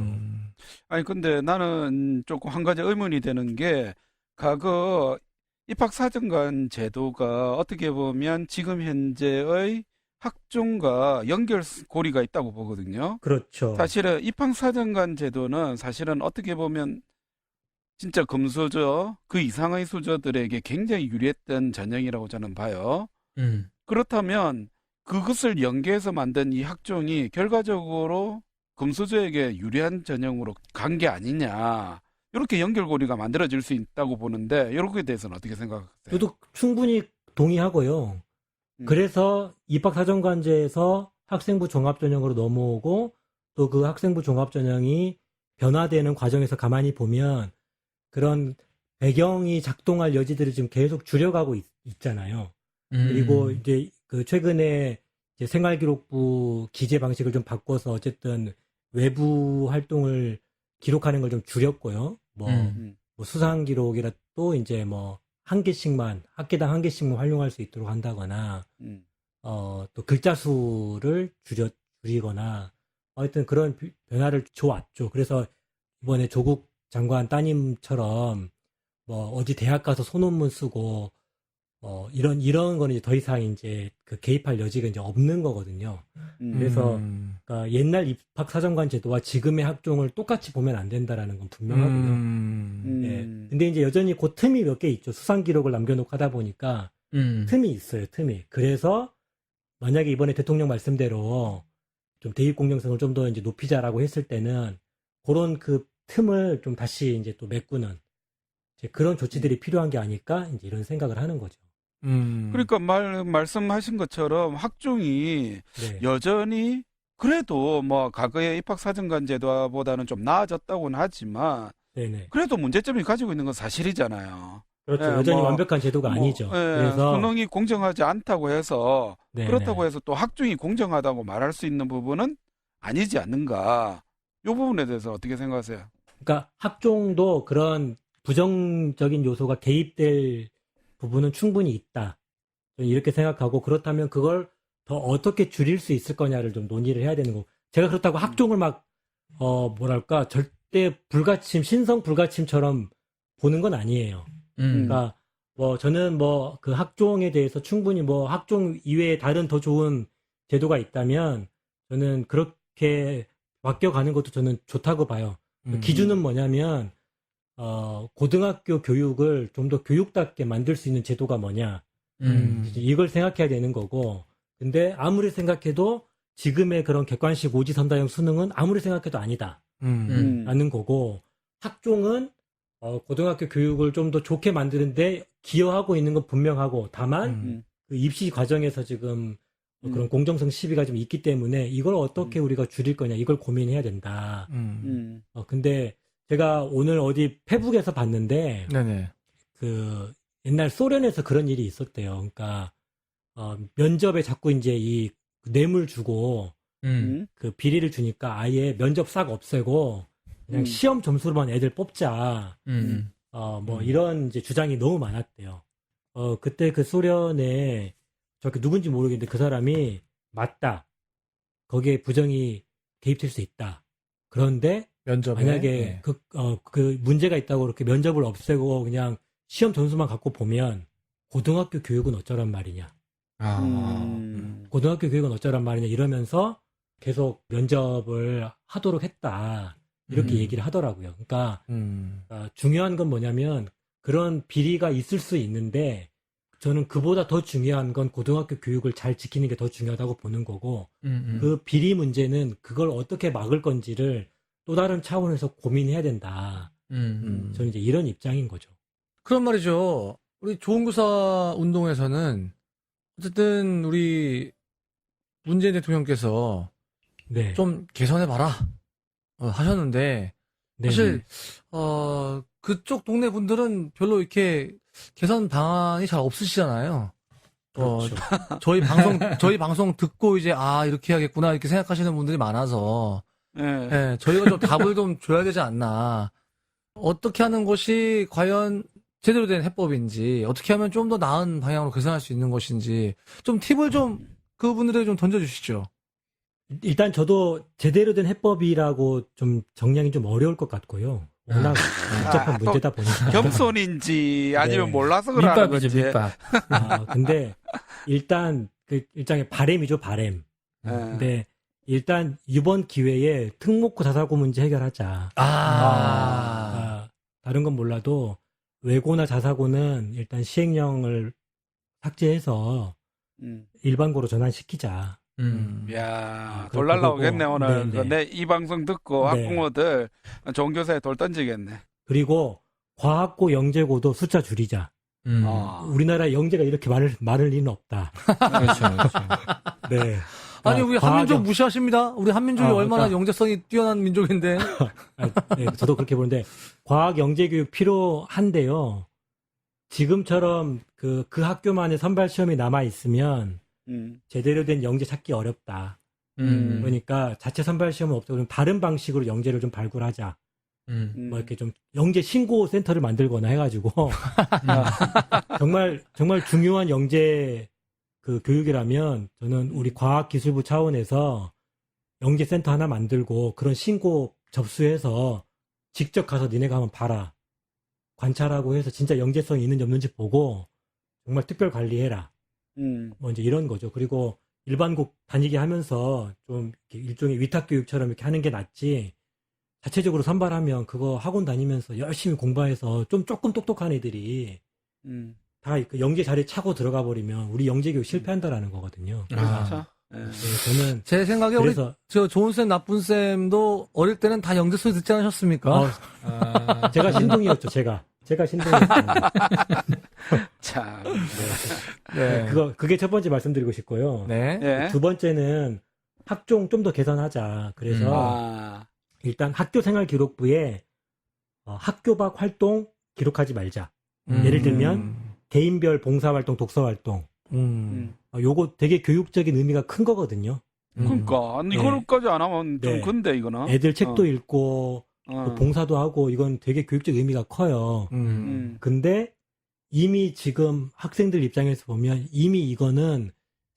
아니, 근데 나는 조금 한 가지 의문이 되는 게, 과거 입학사정관 제도가 어떻게 보면 지금 현재의 학종과 연결고리가 있다고 보거든요. 그렇죠. 사실은 입학사정관 제도는 사실은 어떻게 보면 진짜 금수저, 그 이상의 수저들에게 굉장히 유리했던 전형이라고 저는 봐요. 그렇다면 그것을 연계해서 만든 이 학종이 결과적으로 금수저에게 유리한 전형으로 간 게 아니냐. 이렇게 연결고리가 만들어질 수 있다고 보는데 이렇게 대해서는 어떻게 생각하세요? 저도 충분히 동의하고요. 그래서 입학사정관제에서 학생부 종합전형으로 넘어오고 또 그 학생부 종합전형이 변화되는 과정에서 가만히 보면 그런 배경이 작동할 여지들을 지금 계속 줄여가고 있잖아요. 그리고 이제 그 최근에 이제 생활기록부 기재 방식을 좀 바꿔서 어쨌든 외부 활동을 기록하는 걸 좀 줄였고요. 뭐 수상 기록이라 또 이제 뭐 한 개씩만 학기당 한 개씩만 활용할 수 있도록 한다거나 또 글자 수를 줄이거나 하여튼 그런 변화를 줘왔죠. 그래서 이번에 조국 장관 따님처럼 뭐 어디 대학 가서 소논문 쓰고 이런 거는 이제 더 이상 이제 그 개입할 여지가 이제 없는 거거든요. 그래서 그러니까 옛날 입학사정관 제도와 지금의 학종을 똑같이 보면 안 된다라는 건 분명하고요. 네. 근데 이제 여전히 그 틈이 몇 개 있죠. 수상 기록을 남겨놓고 하다 보니까 틈이 있어요. 틈이. 그래서 만약에 이번에 대통령 말씀대로 좀 대입 공정성을 좀 더 이제 높이자라고 했을 때는 그런 그 틈을 좀 다시 이제 또 메꾸는 이제 그런 조치들이 필요한 게 아닐까 이제 이런 생각을 하는 거죠. 그러니까 말씀하신 것처럼 학종이 네. 여전히 그래도 뭐 과거의 입학사정관 제도보다는 좀 나아졌다고는 하지만 네네. 그래도 문제점이 가지고 있는 건 사실이잖아요. 그렇죠. 예, 여전히 뭐, 완벽한 제도가 아니죠. 예, 그래서 수능이 공정하지 않다고 해서 네네. 그렇다고 해서 또 학종이 공정하다고 말할 수 있는 부분은 아니지 않는가. 이 부분에 대해서 어떻게 생각하세요? 그러니까 학종도 그런 부정적인 요소가 개입될 부분은 충분히 있다. 저는 이렇게 생각하고 그렇다면 그걸 더 어떻게 줄일 수 있을 거냐를 좀 논의를 해야 되는 거고 제가 그렇다고 학종을 막 뭐랄까 절대 불가침 신성 불가침처럼 보는 건 아니에요. 그러니까 뭐 저는 뭐 그 학종에 대해서 충분히 뭐 학종 이외에 다른 더 좋은 제도가 있다면 저는 그렇게 바뀌어가는 것도 저는 좋다고 봐요. 기준은 뭐냐면 고등학교 교육을 좀 더 교육답게 만들 수 있는 제도가 뭐냐 이걸 생각해야 되는 거고 근데 아무리 생각해도 지금의 그런 객관식 오지선다형 수능은 아무리 생각해도 아니다 라는 거고 학종은 고등학교 교육을 좀 더 좋게 만드는데 기여하고 있는 건 분명하고 다만 그 입시 과정에서 지금 그런 공정성 시비가 좀 있기 때문에 이걸 어떻게 우리가 줄일 거냐 이걸 고민해야 된다. 근데 제가 오늘 어디 페북에서 봤는데 네네. 그 옛날 소련에서 그런 일이 있었대요. 그러니까 면접에 자꾸 이제 이 뇌물 주고 그 비리를 주니까 아예 면접 싹 없애고 그냥 시험 점수로만 애들 뽑자. 뭐 이런 이제 주장이 너무 많았대요. 그때 그 소련에 저렇게 누군지 모르겠는데 그 사람이 맞다. 거기에 부정이 개입될 수 있다. 그런데 면접에 만약에 그 문제가 있다고 그렇게 면접을 없애고 그냥 시험 점수만 갖고 보면 고등학교 교육은 어쩌란 말이냐. 고등학교 교육은 어쩌란 말이냐 이러면서 계속 면접을 하도록 했다. 이렇게 얘기를 하더라고요. 그러니까 중요한 건 뭐냐면 그런 비리가 있을 수 있는데 저는 그보다 더 중요한 건 고등학교 교육을 잘 지키는 게 더 중요하다고 보는 거고 그 비리 문제는 그걸 어떻게 막을 건지를 또 다른 차원에서 고민해야 된다. 저는 이제 이런 입장인 거죠. 그런 말이죠. 우리 조은구사 운동에서는 어쨌든 우리 문재인 대통령께서 네. 좀 개선해봐라 하셨는데 사실 그쪽 동네 분들은 별로 이렇게 개선 방안이 잘 없으시잖아요. 그렇죠. 저희 방송 듣고 이제 이렇게 해야겠구나 이렇게 생각하시는 분들이 많아서 예. 저희가 좀 답을 좀 줘야 되지 않나. 어떻게 하는 것이 과연 제대로 된 해법인지, 어떻게 하면 좀 더 나은 방향으로 개선할 수 있는 것인지, 좀 팁을 좀 그분들에게 좀 던져주시죠. 일단 저도 제대로 된 해법이라고 좀 정리하기 좀 어려울 것 같고요. 워낙 복잡한 문제다 보니까. 겸손인지 아니면 네. 몰라서 그러는 건지. 밑밥. 근데 일단 그 일종의 바램이죠, 바램. 네. 근데 일단 이번 기회에 특목고 자사고 문제 해결하자. 다른 건 몰라도 외고나 자사고는 일단 시행령을 삭제해서 일반고로 전환시키자. 야, 돌 날라오겠네, 오늘. 내 이 방송 듣고 네. 학부모들 좋은 교사에 돌 던지겠네. 그리고 과학고 영재고도 숫자 줄이자. 우리나라 영재가 이렇게 많을 리는 없다. 그렇죠, 그렇죠. 네. 아니, 우리 한민족 과학 무시하십니다. 우리 한민족이 얼마나 그러니까. 영재성이 뛰어난 민족인데. 네, 저도 그렇게 보는데 과학 영재 교육 필요한데요. 지금처럼 그 학교만의 선발 시험이 남아 있으면 제대로 된 영재 찾기 어렵다. 그러니까 자체 선발 시험은 없고 좀 다른 방식으로 영재를 좀 발굴하자. 뭐 이렇게 좀 영재 신고 센터를 만들거나 해가지고 정말 중요한 영재 그 교육이라면 저는 우리 과학기술부 차원에서 영재 센터 하나 만들고 그런 신고 접수해서 직접 가서 니네가 한번 봐라. 관찰하고 해서 진짜 영재성이 있는지 없는지 보고 정말 특별 관리해라. 뭐 이제 이런 거죠. 그리고 일반고 다니게 하면서 좀 이렇게 일종의 위탁교육처럼 이렇게 하는 게 낫지. 자체적으로 선발하면 그거 학원 다니면서 열심히 공부해서 좀 조금 똑똑한 애들이 다 그 영재 자리에 차고 들어가 버리면 우리 영재 교육 실패한다라는 거거든요. 그렇죠. 네, 저는 제 생각에 그래서 저 좋은 쌤 나쁜 쌤도 어릴 때는 다 영재 소리 듣지 않으셨습니까? 제가 신동이었죠. 제가 신동이었습니다. 참. 네. 그게 첫 번째 말씀드리고 싶고요. 네. 예. 두 번째는 학종 좀 더 개선하자. 그래서 일단 학교생활기록부에 학교 밖 활동 기록하지 말자. 예를 들면 개인별 봉사활동, 독서활동. 요거 되게 교육적인 의미가 큰 거거든요. 그러니까 이거까지 안 하면 좀 네. 근데 이거는. 애들 책도 읽고 또 봉사도 하고 이건 되게 교육적 의미가 커요. 근데 이미 지금 학생들 입장에서 보면 이미 이거는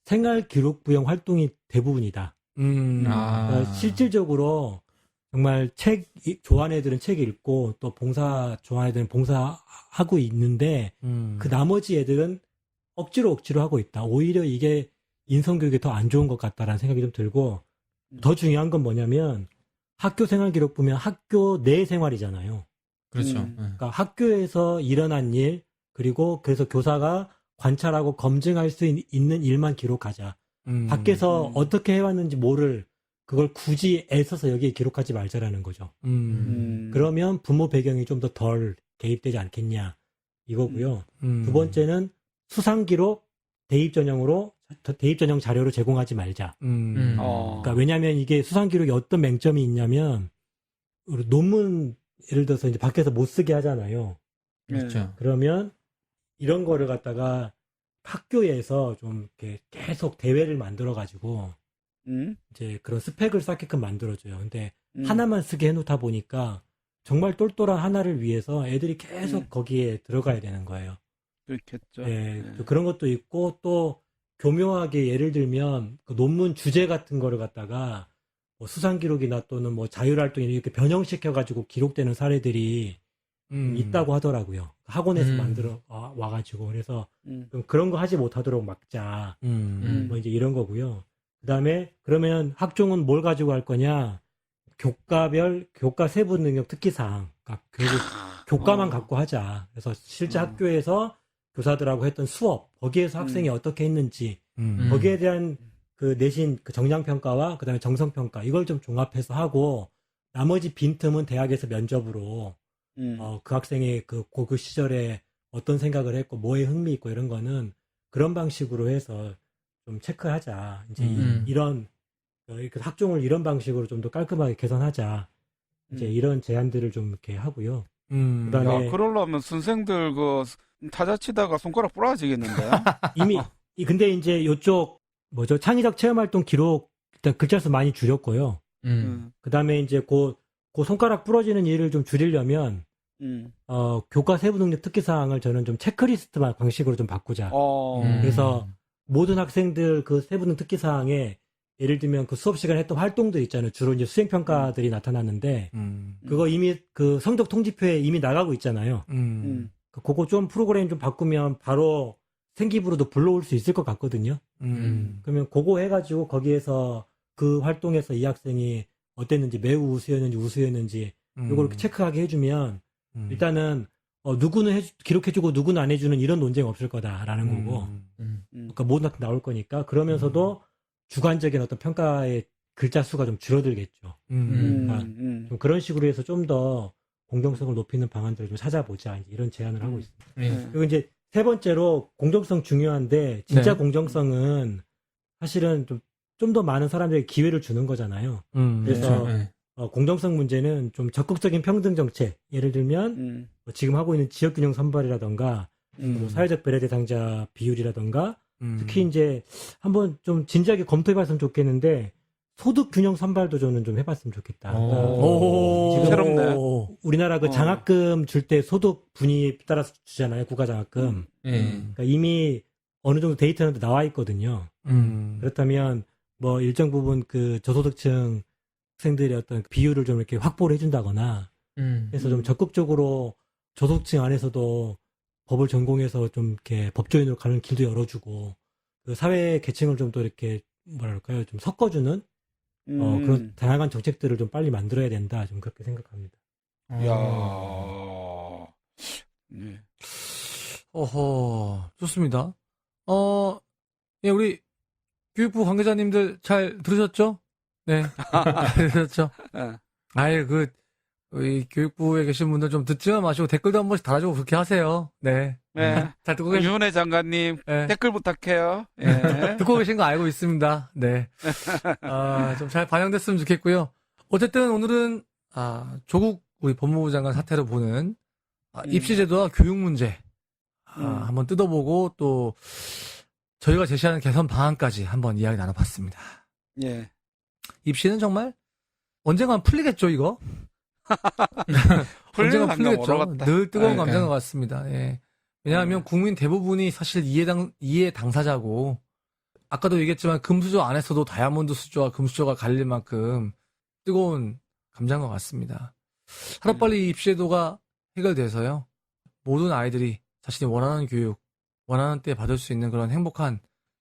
생활기록부형 활동이 대부분이다. 그러니까 실질적으로 정말 좋아하는 애들은 책 읽고 또 봉사 좋아하는 애들은 봉사하고 있는데 그 나머지 애들은 억지로 하고 있다. 오히려 이게 인성교육에 더 안 좋은 것 같다라는 생각이 좀 들고 더 중요한 건 뭐냐면 학교 생활기록부면 학교 내 생활이잖아요. 그렇죠. 그러니까 학교에서 일어난 일 그리고 그래서 교사가 관찰하고 검증할 수 있는 일만 기록하자. 밖에서 어떻게 해왔는지 모를 그걸 굳이 애써서 여기에 기록하지 말자라는 거죠. 그러면 부모 배경이 좀 더 덜 개입되지 않겠냐 이거고요. 두 번째는 수상기록 대입 전형 자료로 제공하지 말자. 그러니까 왜냐하면 이게 수상기록에 어떤 맹점이 있냐면 우리 논문 예를 들어서 이제 밖에서 못 쓰게 하잖아요. 그렇죠. 그러면 이런 거를 갖다가 학교에서 좀 이렇게 계속 대회를 만들어 가지고 이제 그런 스펙을 쌓게끔 만들어줘요. 근데 하나만 쓰게 해놓다 보니까 정말 똘똘한 하나를 위해서 애들이 계속 거기에 들어가야 되는 거예요. 그렇겠죠. 네, 또 그런 것도 있고 또 교묘하게 예를 들면 그 논문 주제 같은 거를 갖다가 뭐 수상기록이나 또는 뭐 자율활동 이렇게 변형시켜가지고 기록되는 사례들이 있다고 하더라고요. 학원에서 만들어 와가지고 그래서 좀 그런 거 하지 못하도록 막자. 뭐 이제 이런 거고요. 그다음에 그러면 학종은 뭘 가지고 할 거냐? 교과 세부 능력 특기사항. 그러니까 결국 교과만 갖고 하자. 그래서 실제 학교에서 교사들하고 했던 수업 거기에서 학생이 어떻게 했는지 거기에 대한 그 내신 그 정량평가와 그다음에 정성평가 이걸 좀 종합해서 하고 나머지 빈틈은 대학에서 면접으로 그 학생의 그 고교 시절에 어떤 생각을 했고 뭐에 흥미 있고 이런 거는 그런 방식으로 해서 좀 체크하자. 이제 이런 학종을 이런 방식으로 좀 더 깔끔하게 개선하자. 이제 이런 제안들을 좀 이렇게 하고요. 그다음에 그러려면 선생들 그 타자 치다가 손가락 부러지겠는데. 근데 이제 요쪽 뭐죠 창의적 체험활동 기록 일단 글자 수 많이 줄였고요. 그다음에 이제 그 손가락 부러지는 일을 좀 줄이려면 교과 세부 능력 특기 사항을 저는 좀 체크리스트 방식으로 좀 바꾸자. 그래서 모든 학생들 그 세부 능력 특기 사항에 예를 들면 그 수업 시간에 했던 활동들 있잖아요. 주로 이제 수행 평가들이 나타났는데 그거 이미 그 성적 통지표에 이미 나가고 있잖아요. 그거 좀 프로그램 좀 바꾸면 바로 생기부로도 불러올 수 있을 것 같거든요. 그러면 그거 해가지고 거기에서 그 활동에서 이 학생이 어땠는지 매우 우수였는지 요걸 체크하게 해주면 일단은 누구는 기록해주고 누구는 안 해주는 이런 논쟁 없을 거다라는 거고 그러니까 모든 학생 나올 거니까 그러면서도 주관적인 어떤 평가의 글자 수가 좀 줄어들겠죠. 그러니까 좀 그런 식으로 해서 좀 더 공정성을 높이는 방안들을 좀 찾아보자 이런 제안을 하고 있습니다. 그리고 이제 세 번째로 공정성 중요한데 진짜 공정성은 사실은 좀 더 많은 사람들에게 기회를 주는 거잖아요. 그래서 공정성 문제는 좀 적극적인 평등 정책 예를 들면 뭐 지금 하고 있는 지역균형 선발이라던가 뭐 사회적 배려 대상자 비율이라던가 특히 이제 한번 좀 진지하게 검토해봤으면 좋겠는데 소득 균형 선발도 저는 좀 해봤으면 좋겠다. 오, 지금 새롭네. 우리나라 그 장학금 줄 때 소득 분위에 따라서 주잖아요. 국가 장학금. 그러니까 이미 어느 정도 데이터는 나와 있거든요. 그렇다면 뭐 일정 부분 그 저소득층 학생들의 어떤 비율을 좀 이렇게 확보를 해준다거나 해서 좀 적극적으로 저소득층 안에서도 법을 전공해서 좀 이렇게 법조인으로 가는 길도 열어주고 그 사회 계층을 좀 또 이렇게 뭐랄까요 좀 섞어주는 그런 다양한 정책들을 좀 빨리 만들어야 된다 좀 그렇게 생각합니다. 야, 네. 어허, 좋습니다. 예, 우리 교육부 관계자님들 잘 들으셨죠? 네. 들으셨죠? 네. 아예 우리 교육부에 계신 분들 좀 듣지만 마시고 댓글도 한 번씩 달아주고 그렇게 하세요. 네. 네. 잘 듣고 계신, 윤혜 장관님 네. 댓글 부탁해요. 예. 듣고 계신 거 알고 있습니다. 네. 좀 잘 반영됐으면 좋겠고요. 어쨌든 오늘은, 조국 우리 법무부 장관 사태로 보는, 입시제도와 교육 문제, 한번 뜯어보고 또, 저희가 제시하는 개선 방안까지 한번 이야기 나눠봤습니다. 예. 입시는 정말 언젠간 풀리겠죠, 이거? 언젠가 풀리겠죠. 모르겠다. 늘 뜨거운 그러니까요. 감정인 것 같습니다. 예. 왜냐하면 국민 대부분이 사실 이해 당사자고, 아까도 얘기했지만 금수저 안에서도 다이아몬드 수저와 금수저가 갈릴 만큼 뜨거운 감정인 것 같습니다. 하루빨리 입시제도가 해결돼서요. 모든 아이들이 자신이 원하는 교육, 원하는 때 받을 수 있는 그런 행복한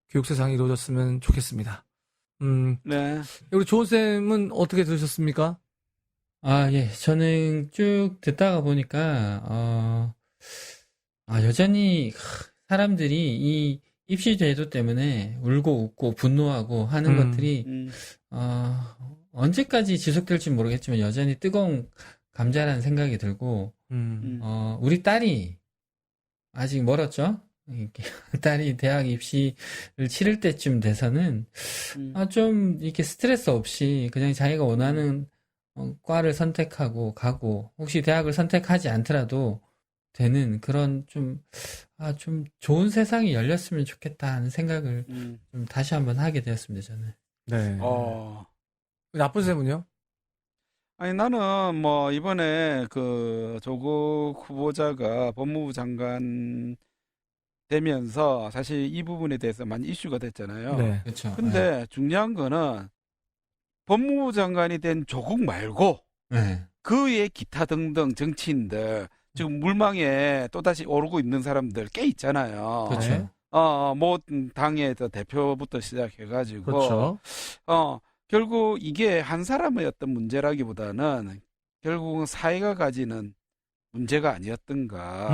교육 세상이 이루어졌으면 좋겠습니다. 네. 우리 조은쌤은 어떻게 들으셨습니까? 예. 저는 쭉 듣다가 보니까, 여전히 사람들이 이 입시제도 때문에 울고 웃고 분노하고 하는 것들이, 언제까지 지속될지 모르겠지만 여전히 뜨거운 감자라는 생각이 들고, 우리 딸이 아직 멀었죠? 이렇게 딸이 대학 입시를 치를 때쯤 돼서는 좀 이렇게 스트레스 없이 그냥 자기가 원하는 과를 선택하고 가고 혹시 대학을 선택하지 않더라도 되는 그런 좀 좋은 세상이 열렸으면 좋겠다 하는 생각을 좀 다시 한번 하게 되었습니다, 저는. 네. 나쁜 쌤은요? 아니, 나는 뭐, 이번에 그 조국 후보자가 법무부 장관 되면서 사실 이 부분에 대해서 많이 이슈가 됐잖아요. 네. 그렇죠. 근데 중요한 거는 법무부 장관이 된 조국 말고 네. 그 외에 기타 등등 정치인들 지금 물망에 또다시 오르고 있는 사람들 꽤 있잖아요. 그렇죠. 뭐 당의 대표부터 시작해가지고 그렇죠. 결국 이게 한 사람의 어떤 문제라기보다는 결국은 사회가 가지는 문제가 아니었던가.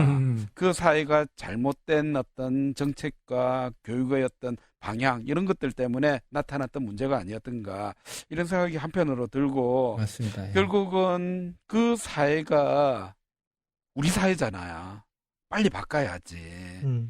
그 사회가 잘못된 어떤 정책과 교육의 어떤 방향 이런 것들 때문에 나타났던 문제가 아니었던가. 이런 생각이 한편으로 들고 맞습니다. 예. 결국은 그 사회가 우리 사회잖아요. 빨리 바꿔야지.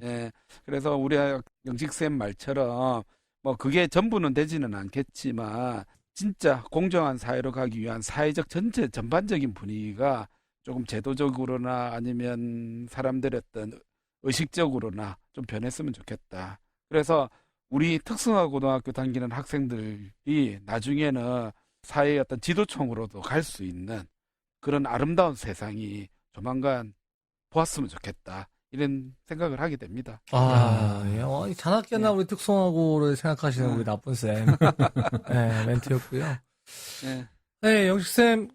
예. 그래서 우리 영식쌤 말처럼 뭐 그게 전부는 되지는 않겠지만 진짜 공정한 사회로 가기 위한 사회적 전반적인 분위기가 조금 제도적으로나 아니면 사람들의 어떤 의식적으로나 좀 변했으면 좋겠다. 그래서 우리 특성화고등학교 다니는 학생들이 나중에는 사회의 어떤 지도층으로도 갈 수 있는 그런 아름다운 세상이 조만간 보았으면 좋겠다. 이런 생각을 하게 됩니다. 예. 잔악계나 우리 특성화고를 생각하시는 우리 나쁜 쌤. 네, 멘트였고요. 네. 네, 영식쌤,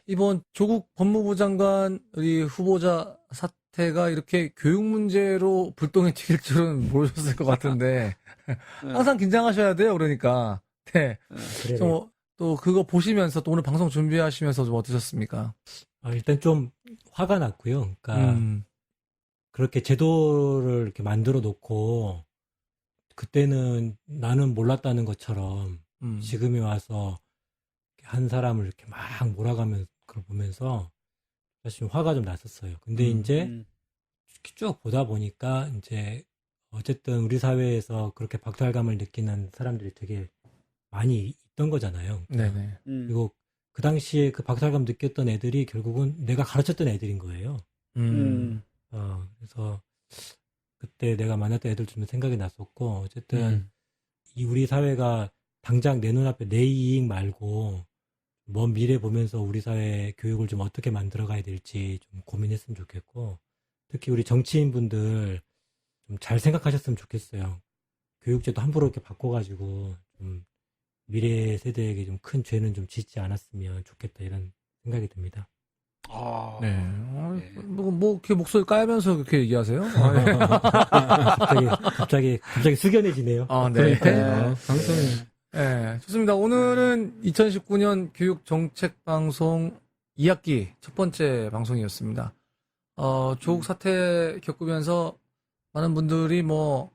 이번 조국 법무부 장관 우리 후보자 사태가 이렇게 교육 문제로 불똥이 튀길 줄은 모르셨을 것 같은데, 항상 긴장하셔야 돼요, 그러니까. 네. 또 그거 보시면서 또 오늘 방송 준비하시면서 좀 어떠셨습니까? 일단 좀 화가 났고요. 그러니까, 그렇게 제도를 이렇게 만들어 놓고, 그때는 나는 몰랐다는 것처럼, 지금에 와서, 한 사람을 이렇게 막 몰아가면 그걸 보면서 사실 화가 좀 났었어요. 근데 이제 쭉 보다 보니까 이제 어쨌든 우리 사회에서 그렇게 박탈감을 느끼는 사람들이 되게 많이 있던 거잖아요. 네네. 그리고 그 당시에 그 박탈감 느꼈던 애들이 결국은 내가 가르쳤던 애들인 거예요. 그래서 그때 내가 만났던 애들 좀 생각이 났었고 어쨌든 이 우리 사회가 당장 내 눈앞에 내 이익 말고 먼 미래 보면서 우리 사회 교육을 좀 어떻게 만들어 가야 될지 좀 고민했으면 좋겠고, 특히 우리 정치인분들 좀 잘 생각하셨으면 좋겠어요. 교육제도 함부로 이렇게 바꿔가지고 좀 미래 세대에게 좀 큰 죄는 좀 짓지 않았으면 좋겠다, 이런 생각이 듭니다. 네. 네. 뭐, 이렇게 목소리 까면서 그렇게 얘기하세요? 아, 예. 갑자기 숙연해지네요. 아, 네. 그러니까요. 방송이. 네, 좋습니다. 오늘은 2019년 교육정책방송 2학기 첫 번째 방송이었습니다. 조국 사태 겪으면서 많은 분들이 뭐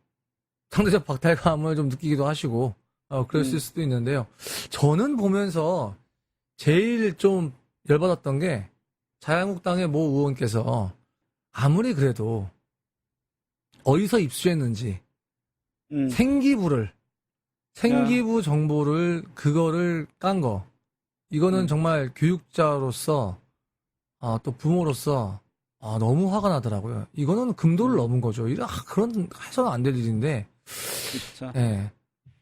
상대적 박탈감을 좀 느끼기도 하시고 그랬을 수도 있는데요. 저는 보면서 제일 좀 열받았던 게 자유한국당의 모 의원께서 아무리 그래도 어디서 입수했는지 생기부 정보를 그거를 깐 거. 이거는 정말 교육자로서 또 부모로서 너무 화가 나더라고요. 이거는 금도를 넘은 거죠. 그런 해서는 안 될 일인데. 그쵸. 예.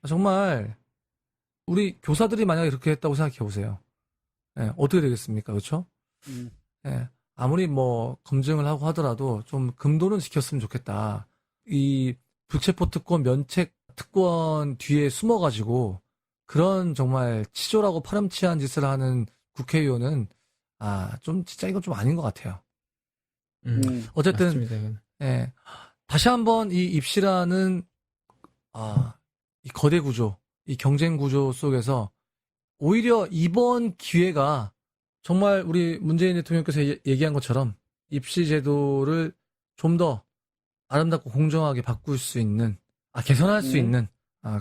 정말 우리 교사들이 만약에 그렇게 했다고 생각해 보세요. 예, 어떻게 되겠습니까? 그렇죠? 예. 아무리 뭐 검증을 하고 하더라도 좀 금도는 지켰으면 좋겠다. 이 불체포 특권, 면책 특권 뒤에 숨어가지고 그런 정말 치졸하고 파렴치한 짓을 하는 국회의원은 좀 진짜 이건 좀 아닌 것 같아요. 어쨌든 맞습니다, 이건. 예. 다시 한번 이 입시라는 이 거대 구조, 이 경쟁 구조 속에서 오히려 이번 기회가 정말 우리 문재인 대통령께서 얘기한 것처럼 입시 제도를 좀 더 아름답고 공정하게 바꿀 수 있는, 개선할 수 있는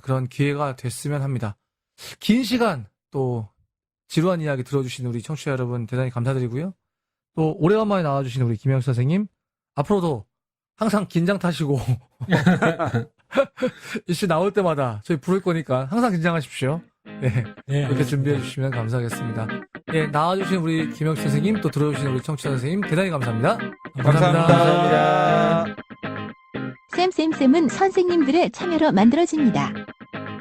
그런 기회가 됐으면 합니다. 긴 시간 또 지루한 이야기 들어주신 우리 청취자 여러분 대단히 감사드리고요. 또 오래간만에 나와주신 우리 김영수 선생님, 앞으로도 항상 긴장 타시고 이씨 나올 때마다 저희 부를 거니까 항상 긴장하십시오. 네, 이렇게 준비해 주시면 감사하겠습니다. 예, 나와주신 우리 김영수 선생님, 또 들어주신 우리 청취자 선생님 대단히 감사합니다. 감사합니다. 쌤은 선생님들의 참여로 만들어집니다.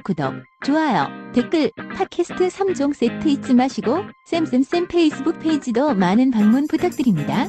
구독, 좋아요, 댓글, 팟캐스트 3종 세트 잊지 마시고 쌤 페이스북 페이지도 많은 방문 부탁드립니다.